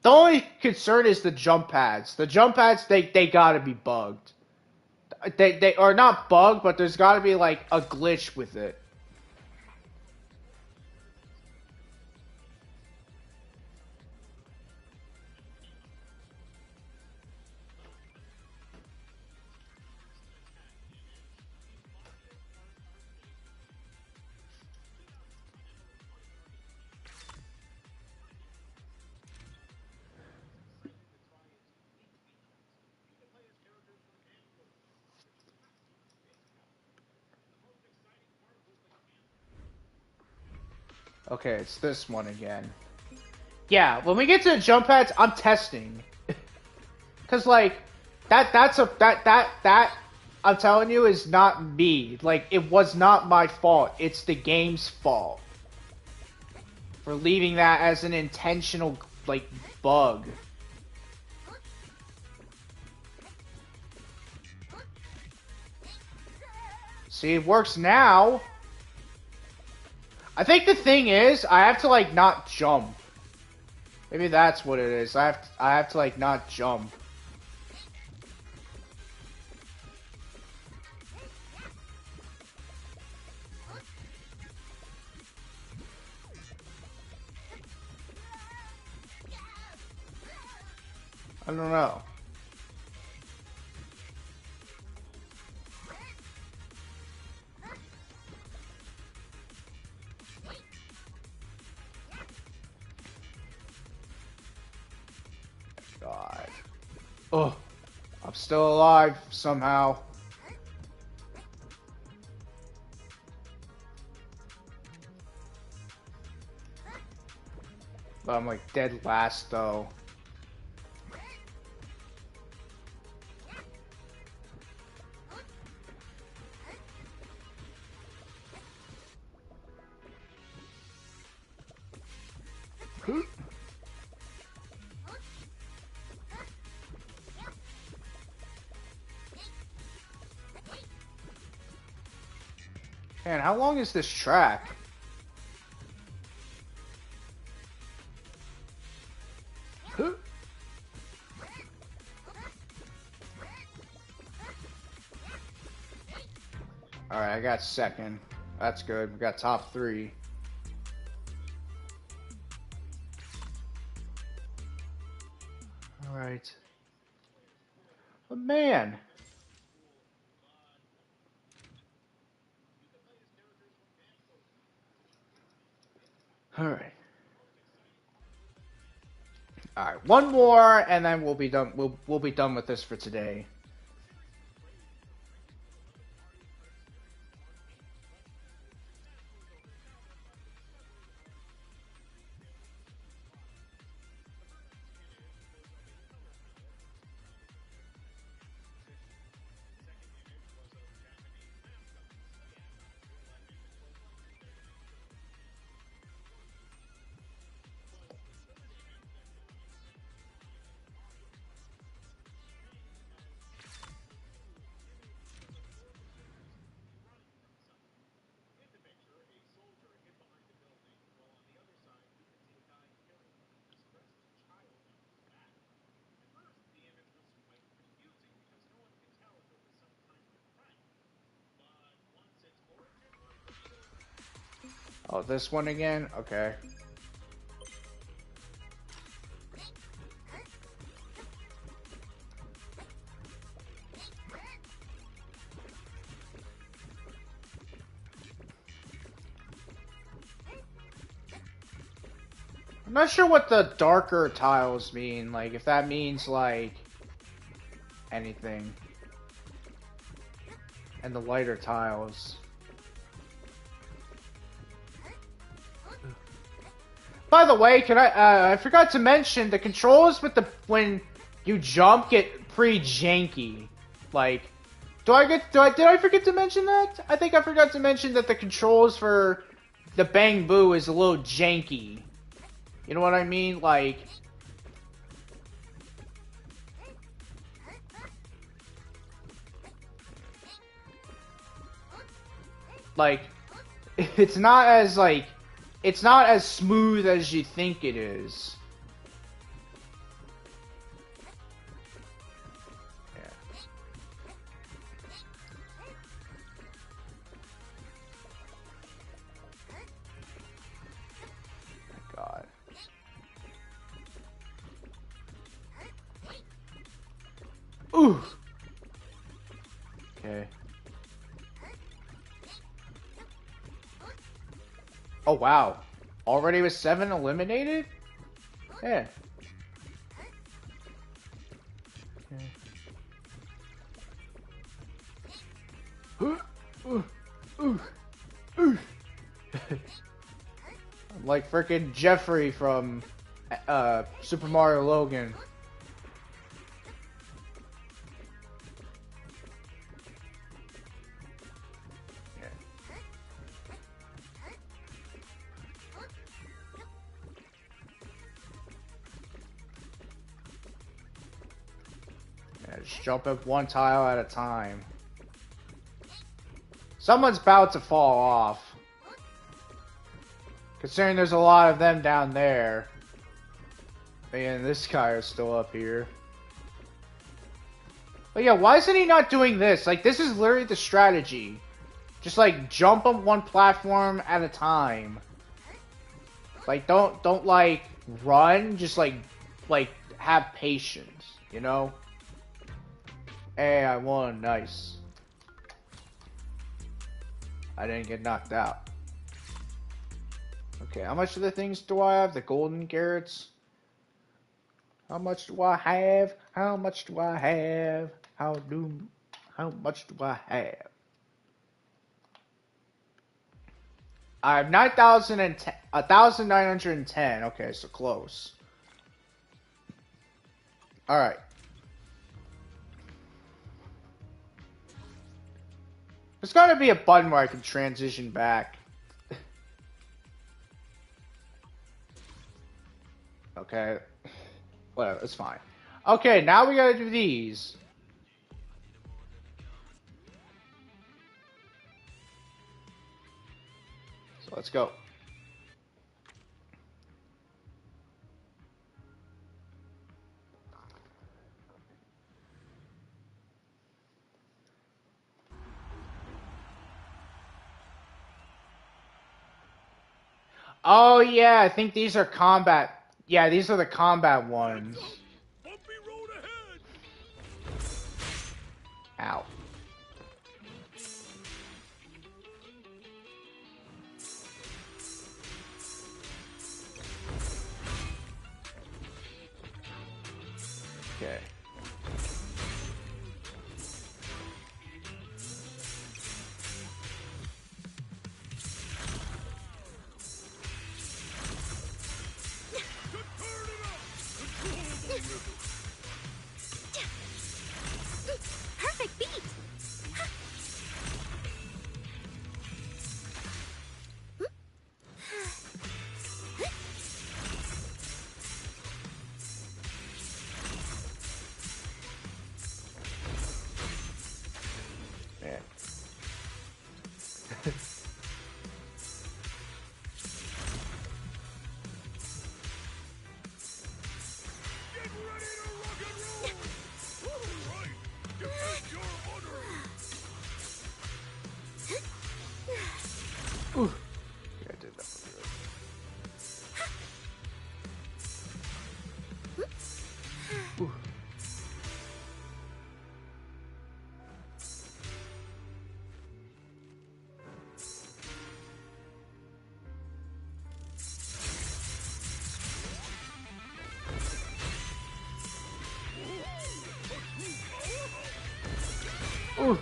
The only concern is the jump pads. The jump pads, they gotta be bugged. They are not bugged, but there's gotta be like a glitch with it. Okay, it's this one again. Yeah, when we get to the jump pads, I'm testing. Cause like that I'm telling you is not me. Like, it was not my fault. It's the game's fault for leaving that as an intentional like bug. See, it works now. I think the thing is, I have to like not jump. Maybe that's what it is. I have to like not jump. I don't know. God. Oh, I'm still alive somehow. But I'm like dead last though. Man, how long is this track? Alright, I got second. That's good. We got top 3. Alright. But man. Alright. Alright, one more and then we'll be done we'll be done with this for today. Oh, this one again? Okay. I'm not sure what the darker tiles mean, like if that means like anything. And the lighter tiles. By the way, can I forgot to mention the controls with the when you jump get pretty janky. Like did I forget to mention that? I think I forgot to mention that the controls for the Bang Boo is a little janky. You know what I mean? Like it's not as like it's not as smooth as you think it is. Yeah. My God. Ooh. Okay. Oh wow. Already with 7 eliminated? Yeah. I'm like frickin' Jeffrey from Super Mario Logan. Just jump up one tile at a time. Someone's about to fall off. Considering there's a lot of them down there. And this guy is still up here. But yeah, why isn't he not doing this? Like, this is literally the strategy. Just like, jump on one platform at a time. Like, don't like, run. Just like, have patience, you know? Hey, I won. Nice. I didn't get knocked out. Okay, how much of the things do I have? The golden carrots? How much do I have? How much do I have? How much do I have? I have 9,010, 1,910. Okay, so close. Alright. There's gotta be a button where I can transition back. Okay. Whatever, it's fine. Okay, now we gotta do these. So let's go. Oh yeah, I think these are combat. Yeah, these are the combat ones. Bumpy road ahead. Ow. Okay. Perfect beat! Man. Ooh. Yeah, I did that one good. Ooh. Ooh.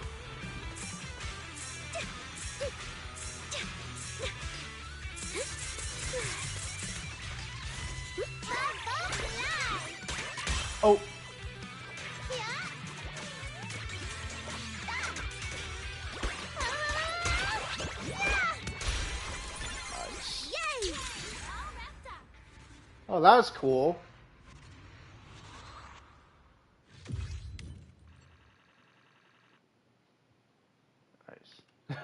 Oh. Nice. Yay! Oh, that was cool. Nice.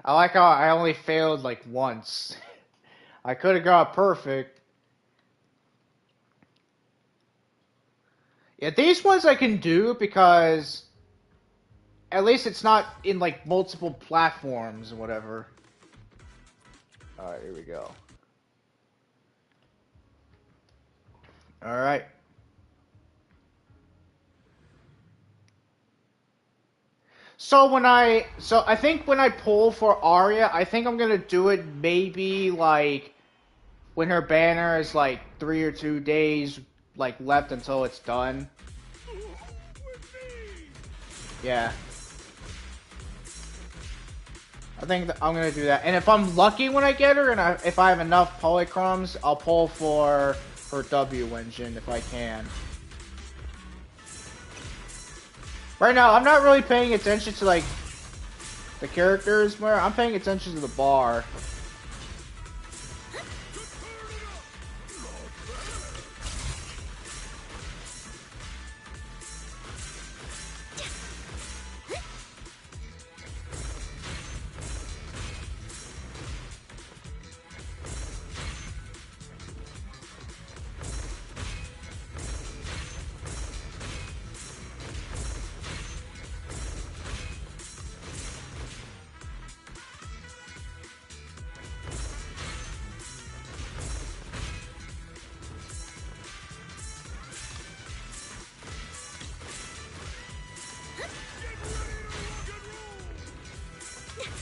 I like how I only failed like once. I could have got perfect. Yeah, these ones I can do because at least it's not in like multiple platforms or whatever. Alright, here we go. Alright. So I think when I pull for Aria, I think I'm gonna do it maybe like when her banner is like 3 or 2 days like left until it's done. Yeah. I think I'm gonna do that. And if I'm lucky when I get her, and if I have enough polychromes, I'll pull for her W engine if I can. Right now, I'm not really paying attention to like the characters more. I'm paying attention to the bar.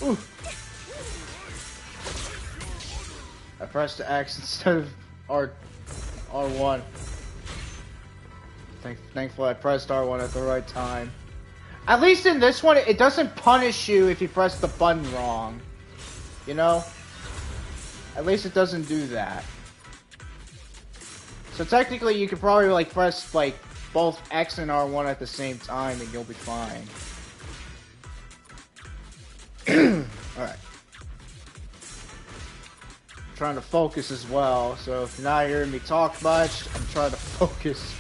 Ooh. I pressed the X instead of R1. Thankfully, I pressed R1 at the right time. At least in this one, it doesn't punish you if you press the button wrong. You know? At least it doesn't do that. So technically, you could probably like press like both X and R1 at the same time, and you'll be fine. Alright. I'm trying to focus as well, so if you're not hearing me talk much, I'm trying to focus.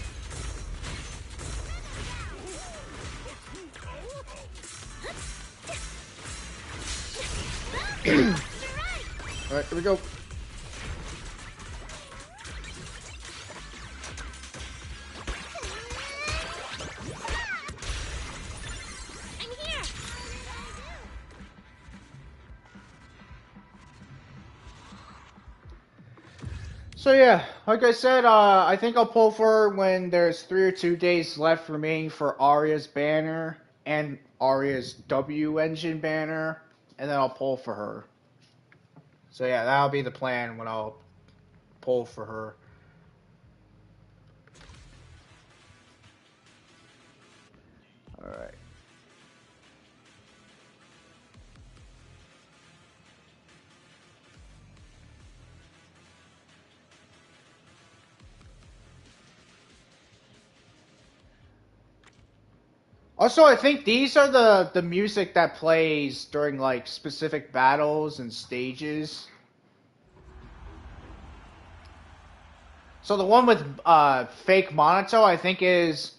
Alright, here we go. So yeah, like I said, I think I'll pull for her when there's 3 or 2 days left remaining for Aria's banner, and Aria's W engine banner, and then I'll pull for her. So yeah, that'll be the plan when I'll pull for her. Alright. Also, I think these are the music that plays during like specific battles and stages. So the one with fake Monato, I think, is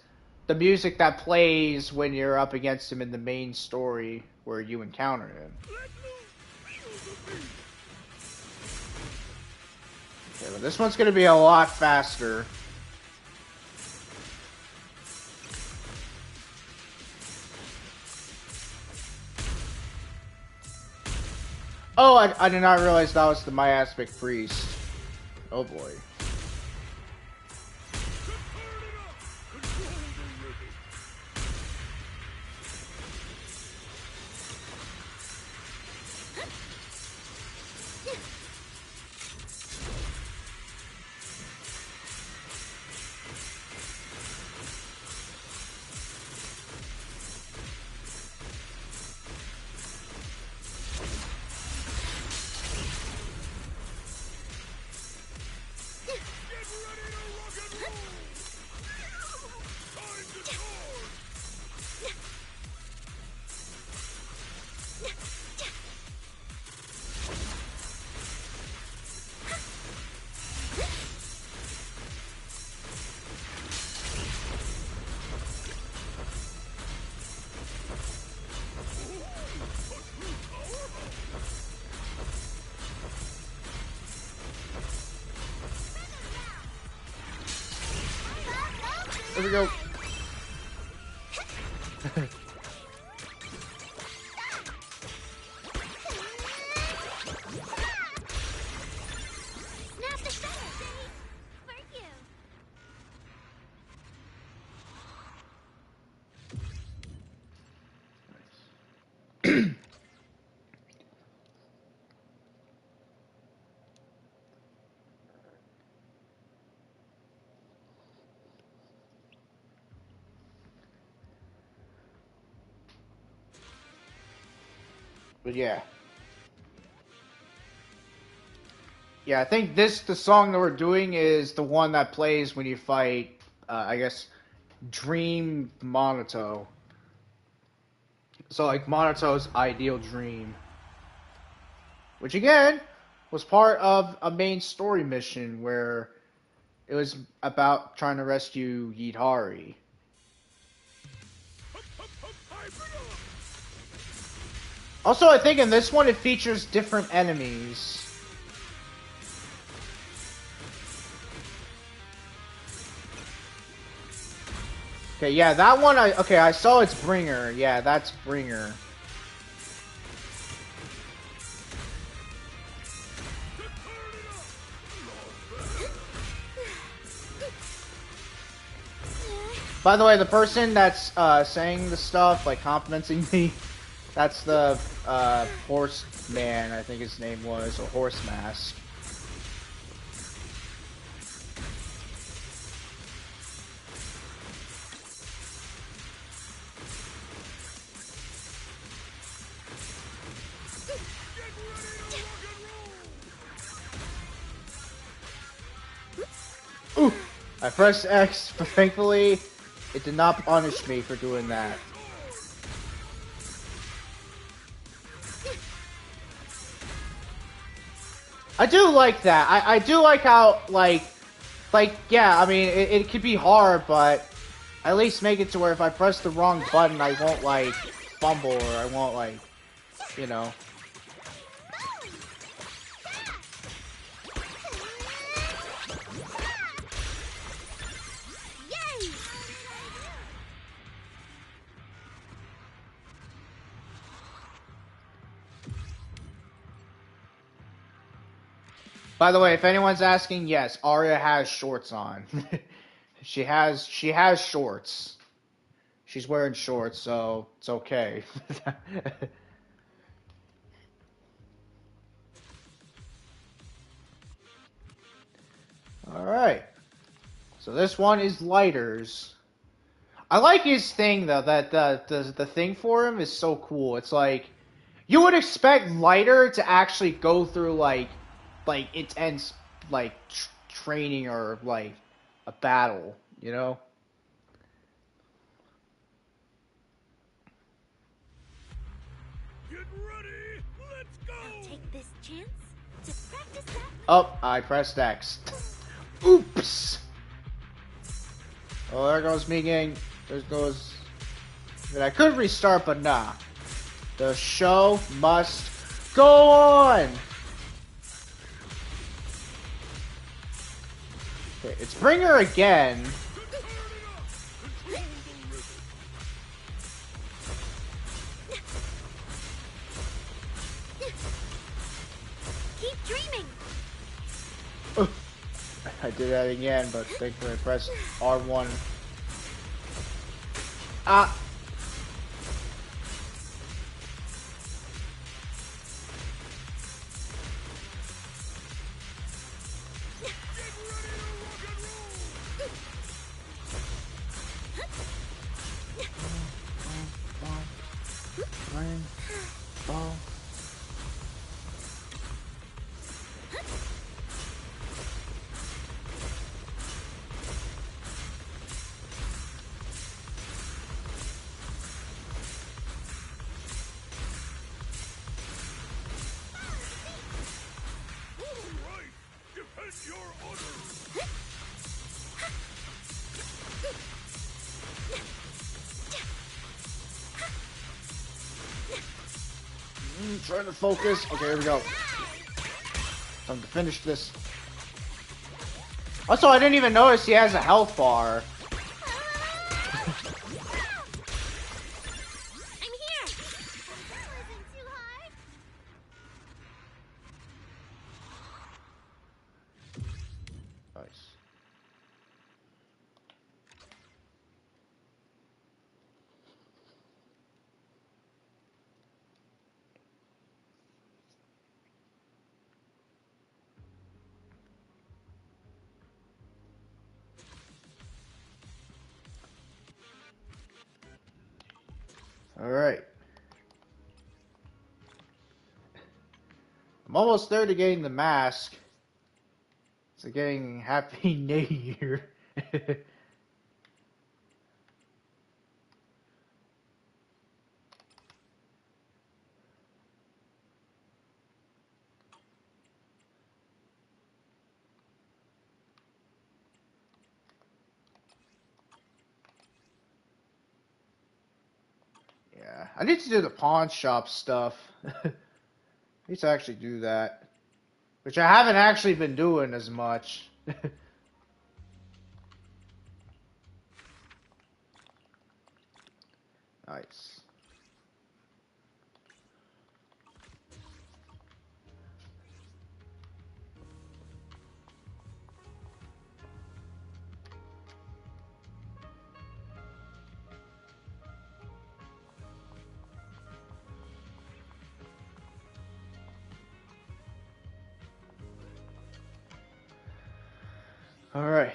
the music that plays when you're up against him in the main story where you encounter him. Okay, but this one's gonna be a lot faster. Oh, I did not realize that was the My Aspect Priest. Oh boy. There we go. Snap the shuttle, for you. But yeah. Yeah, I think the song that we're doing is the one that plays when you fight, I guess, Dream Monato. So, like, Monato's ideal dream. Which, again, was part of a main story mission where it was about trying to rescue Yidhari. Also, I think in this one it features different enemies. Okay, yeah, that one I saw it's Bringer. Yeah, that's Bringer. By the way, the person that's saying the stuff, like complimenting me, that's the horse man, I think his name was, or horse mask. Ooh! I pressed X, but thankfully it did not punish me for doing that. I do like that. I do like how, like, yeah, I mean, it could be hard, but at least make it to where if I press the wrong button, I won't, like, fumble, or I won't, like, you know. By the way, if anyone's asking, yes, Aria has shorts on. she has shorts. She's wearing shorts, so it's okay. Alright. So this one is lighters. I like his thing though, that the thing for him is so cool. It's like you would expect lighter to actually go through like intense like training or like a battle, you know? Get ready! Let's go! I'll take this chance to practice that. Oh, I pressed X. Oops. Oh, there goes me getting. There goes. I could restart, but nah. The show must go on. Okay, it's bring her again. Keep dreaming. I did that again, but thankfully I pressed R1. Ah. Ball. Defend your honor! Trying to focus. Okay, here we go. Time to finish this. Also, I didn't even notice he has a health bar. I'm here. That wasn't too hard. Nice. Alright. I'm almost there to getting the mask. So getting Happy New Year. Yeah, I need to do the pawn shop stuff. I need to actually do that. Which I haven't actually been doing as much. Nice. Alright.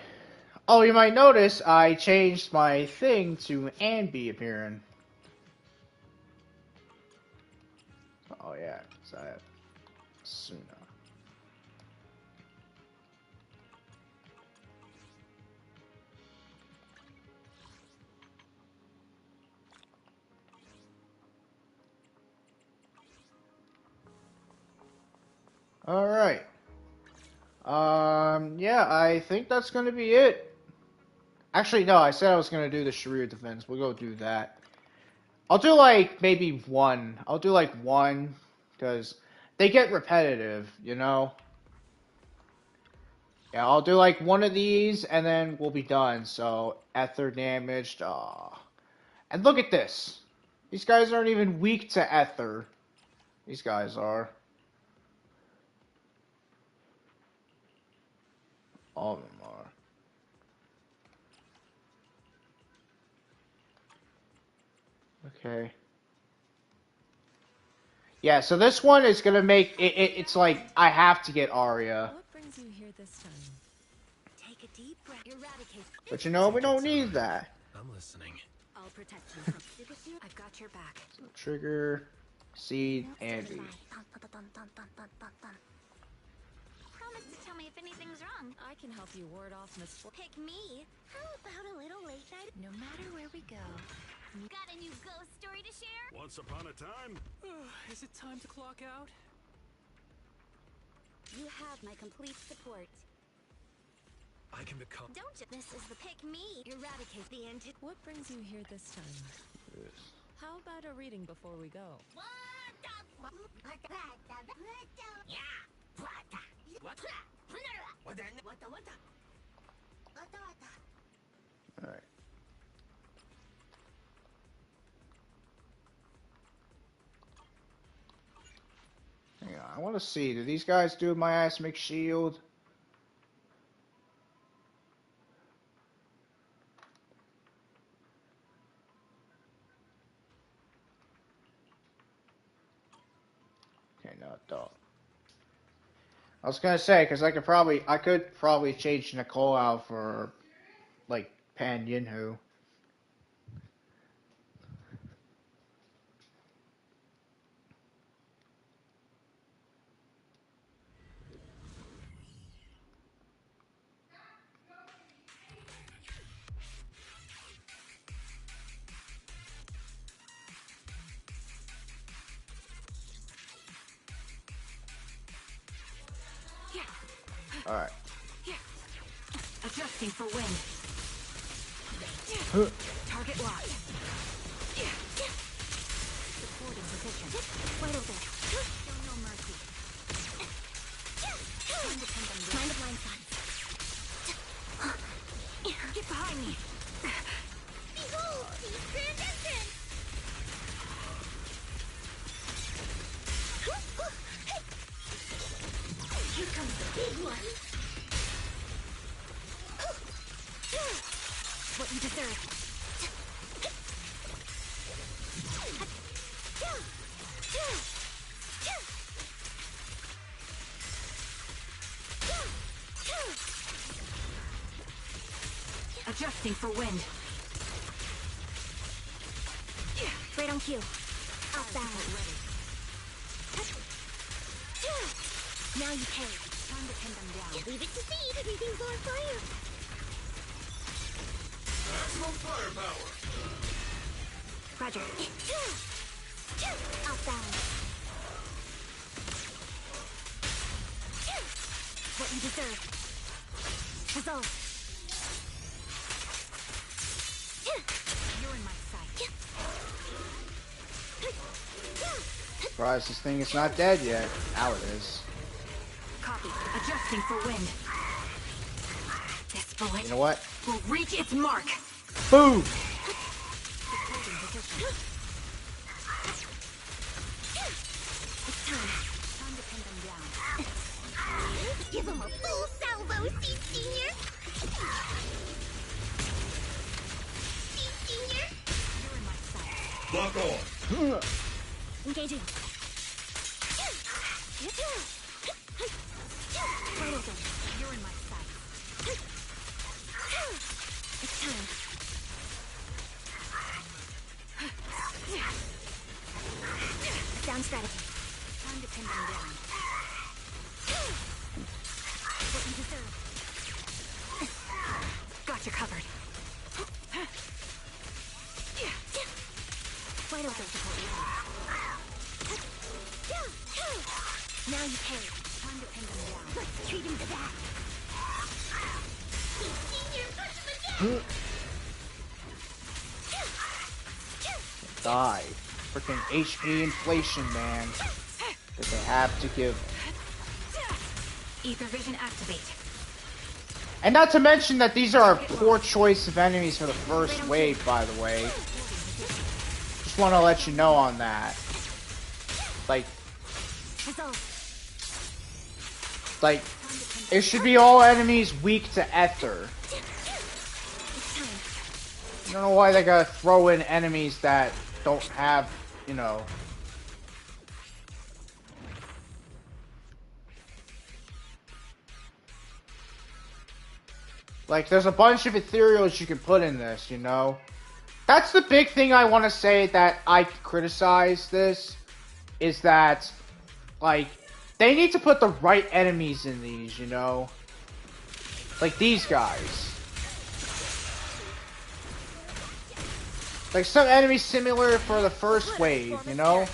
Oh, you might notice I changed my thing to Anby appearing. Oh yeah, so I have Suna. Alright. Yeah, I think that's gonna be it. Actually, no, I said I was gonna do the Shiryu defense. We'll go do that. I'll do like maybe one. I'll do like one, because they get repetitive, you know? Yeah, I'll do like one of these, and then we'll be done. So, Ether damaged. And look at this. These guys aren't even weak to Ether. These guys are. All of them are. Okay. Yeah, so this one is gonna make it's like I have to get Aria. What brings you here this time? Take a deep breath. Eradicate. But you know, we Take your don't need time. that. I'm listening. I'll protect you from. I've got your back. Trigger, Seed, Angie. Promise to tell me if anything's wrong. I can help you ward off misfortune. Pick me. How about a little late night? No matter where we go. Got a new ghost story to share? Once upon a time. Is it time to clock out? You have my complete support. I can become. Don't you? This is the pick me. Eradicate. The end. What brings you here this time? How about a reading before we go? Alright. Hang on, I want to see. Do these guys do my ass McShield? Okay, no, it don't. I was gonna say because I could probably change Nicole out for like Pan Yinhu. Alright. Adjusting for wind. Target locked. Supporting position. Right over there. Show no mercy. Time to pin them down. Mind the blind side. Get behind me. Behold, the grand entrance! Here comes the big one. What you deserve. Adjusting for wind. Right on cue. Off balance. Now you pay. Time to pin them down. Leave it to see. Everything's on fire. Maximum firepower. Roger. Off balance. What you deserve. Resolve. You're in my sight. Surprised this thing is not dead yet. Now it is. Copy. Adjusting for wind. This bullet You know what? will reach its mark. Boom! Holding position. It's time. Time to pin them down. Give him a full salvo, Steve Senior. Steve Senior. You're in my sight. Lock on. Engaging. Right over. You're in my sight. It's time. Down strategy. Time to pin them down. What you deserve. Got you covered. Right over. Now you pay. Time to pin them down. Let's treat him to that. Senior, punch him again. Die. Freaking HP inflation, man. That they have to give. Ether vision activate. And not to mention that these are a poor choice of enemies for the first wave, by the way. Just want to let you know on that. Like, it should be all enemies weak to Ether. I don't know why they gotta throw in enemies that don't have, you know. Like, there's a bunch of ethereals you can put in this, you know? That's the big thing I want to say that I criticize this, is that, like, they need to put the right enemies in these, you know? Like these guys. Like some enemies similar for the first wave, you know?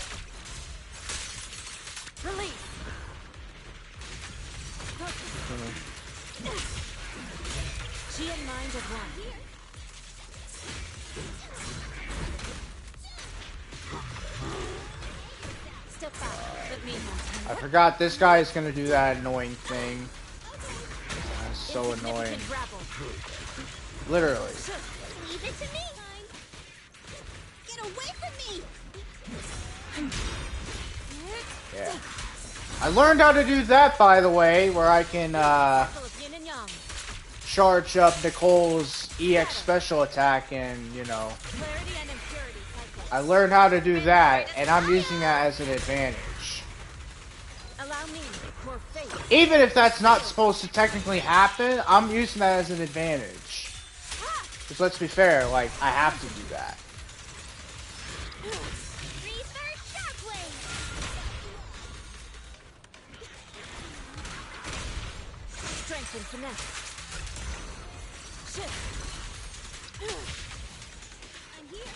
Release. She and mind of one. Step back. Let me handle. I forgot this guy is gonna do that annoying thing. That's so annoying. Literally. Leave it to me. Get away from me. Yeah. I learned how to do that, by the way, where I can charge up Nicole's EX special attack and, you know. I learned how to do that, and I'm using that as an advantage. Even if that's not supposed to technically happen, I'm using that as an advantage. Because let's be fair, like, I have to do that. Strength and finesse. Shift. I'm here.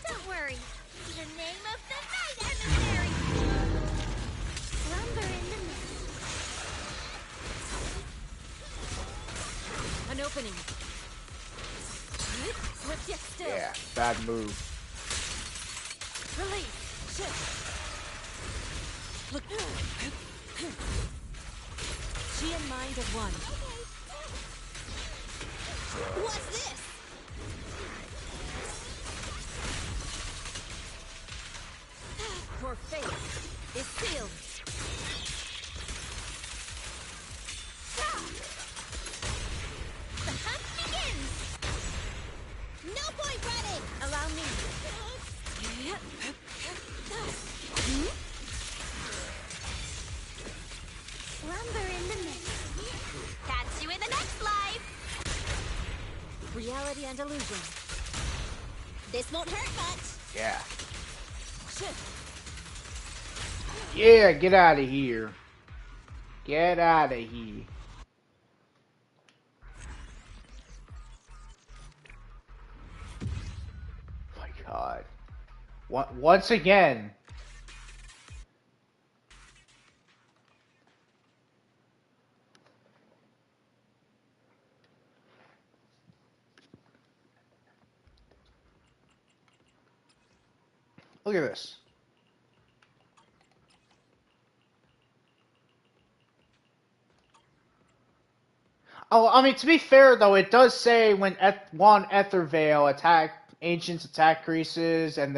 Don't worry. The name of the night, emissary. Slumber in the mist. An opening. Swift yet still. Yeah, bad move. Release. Shift. Look. She and mind of one. What's this? Your fate is sealed. The hunt begins. No point running. Allow me. Slumber in the mist. Catch you in the next life. Reality and illusion. This won't hurt much. Yeah. Shift. Yeah, get out of here. Get out of here. Oh my god. Once again. Look at this. Oh, I mean, to be fair, though, it does say when one Ether Veil Ancients attack creases and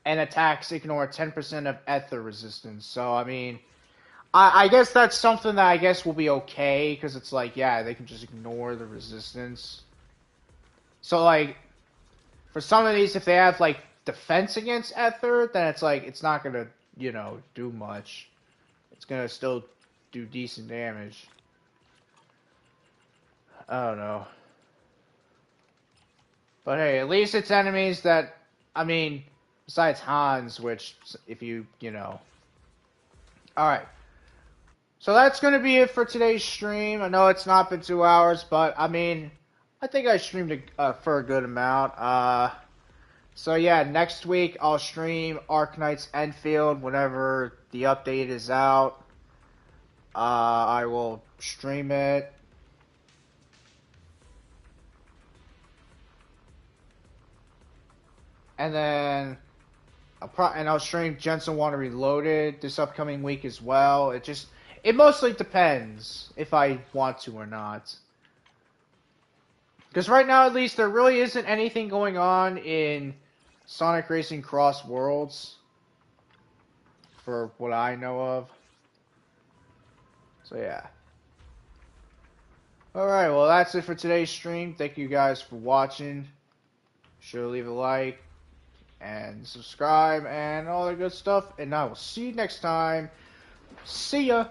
attacks ignore 10% of Ether resistance. So, I mean, I guess that's something that I guess will be okay, because it's like, yeah, they can just ignore the resistance. So, like, for some of these, if they have, like, defense against Ether, then it's like, it's not gonna, you know, do much. It's gonna still do decent damage. I don't know. But hey, at least it's enemies that, I mean, besides Hans, which, if you know. Alright. So that's going to be it for today's stream. I know it's not been 2 hours, but, I mean, I think I streamed for a good amount. So yeah, next week I'll stream Arknight's Enfield whenever the update is out. I will stream it. And then I'll stream Jensen Water Reloaded this upcoming week as well. It mostly depends if I want to or not. Because right now, at least, there really isn't anything going on in Sonic Racing Cross Worlds, for what I know of. So yeah. Alright, well that's it for today's stream. Thank you guys for watching. Be sure to leave a like and subscribe and all that good stuff. And I will see you next time. See ya!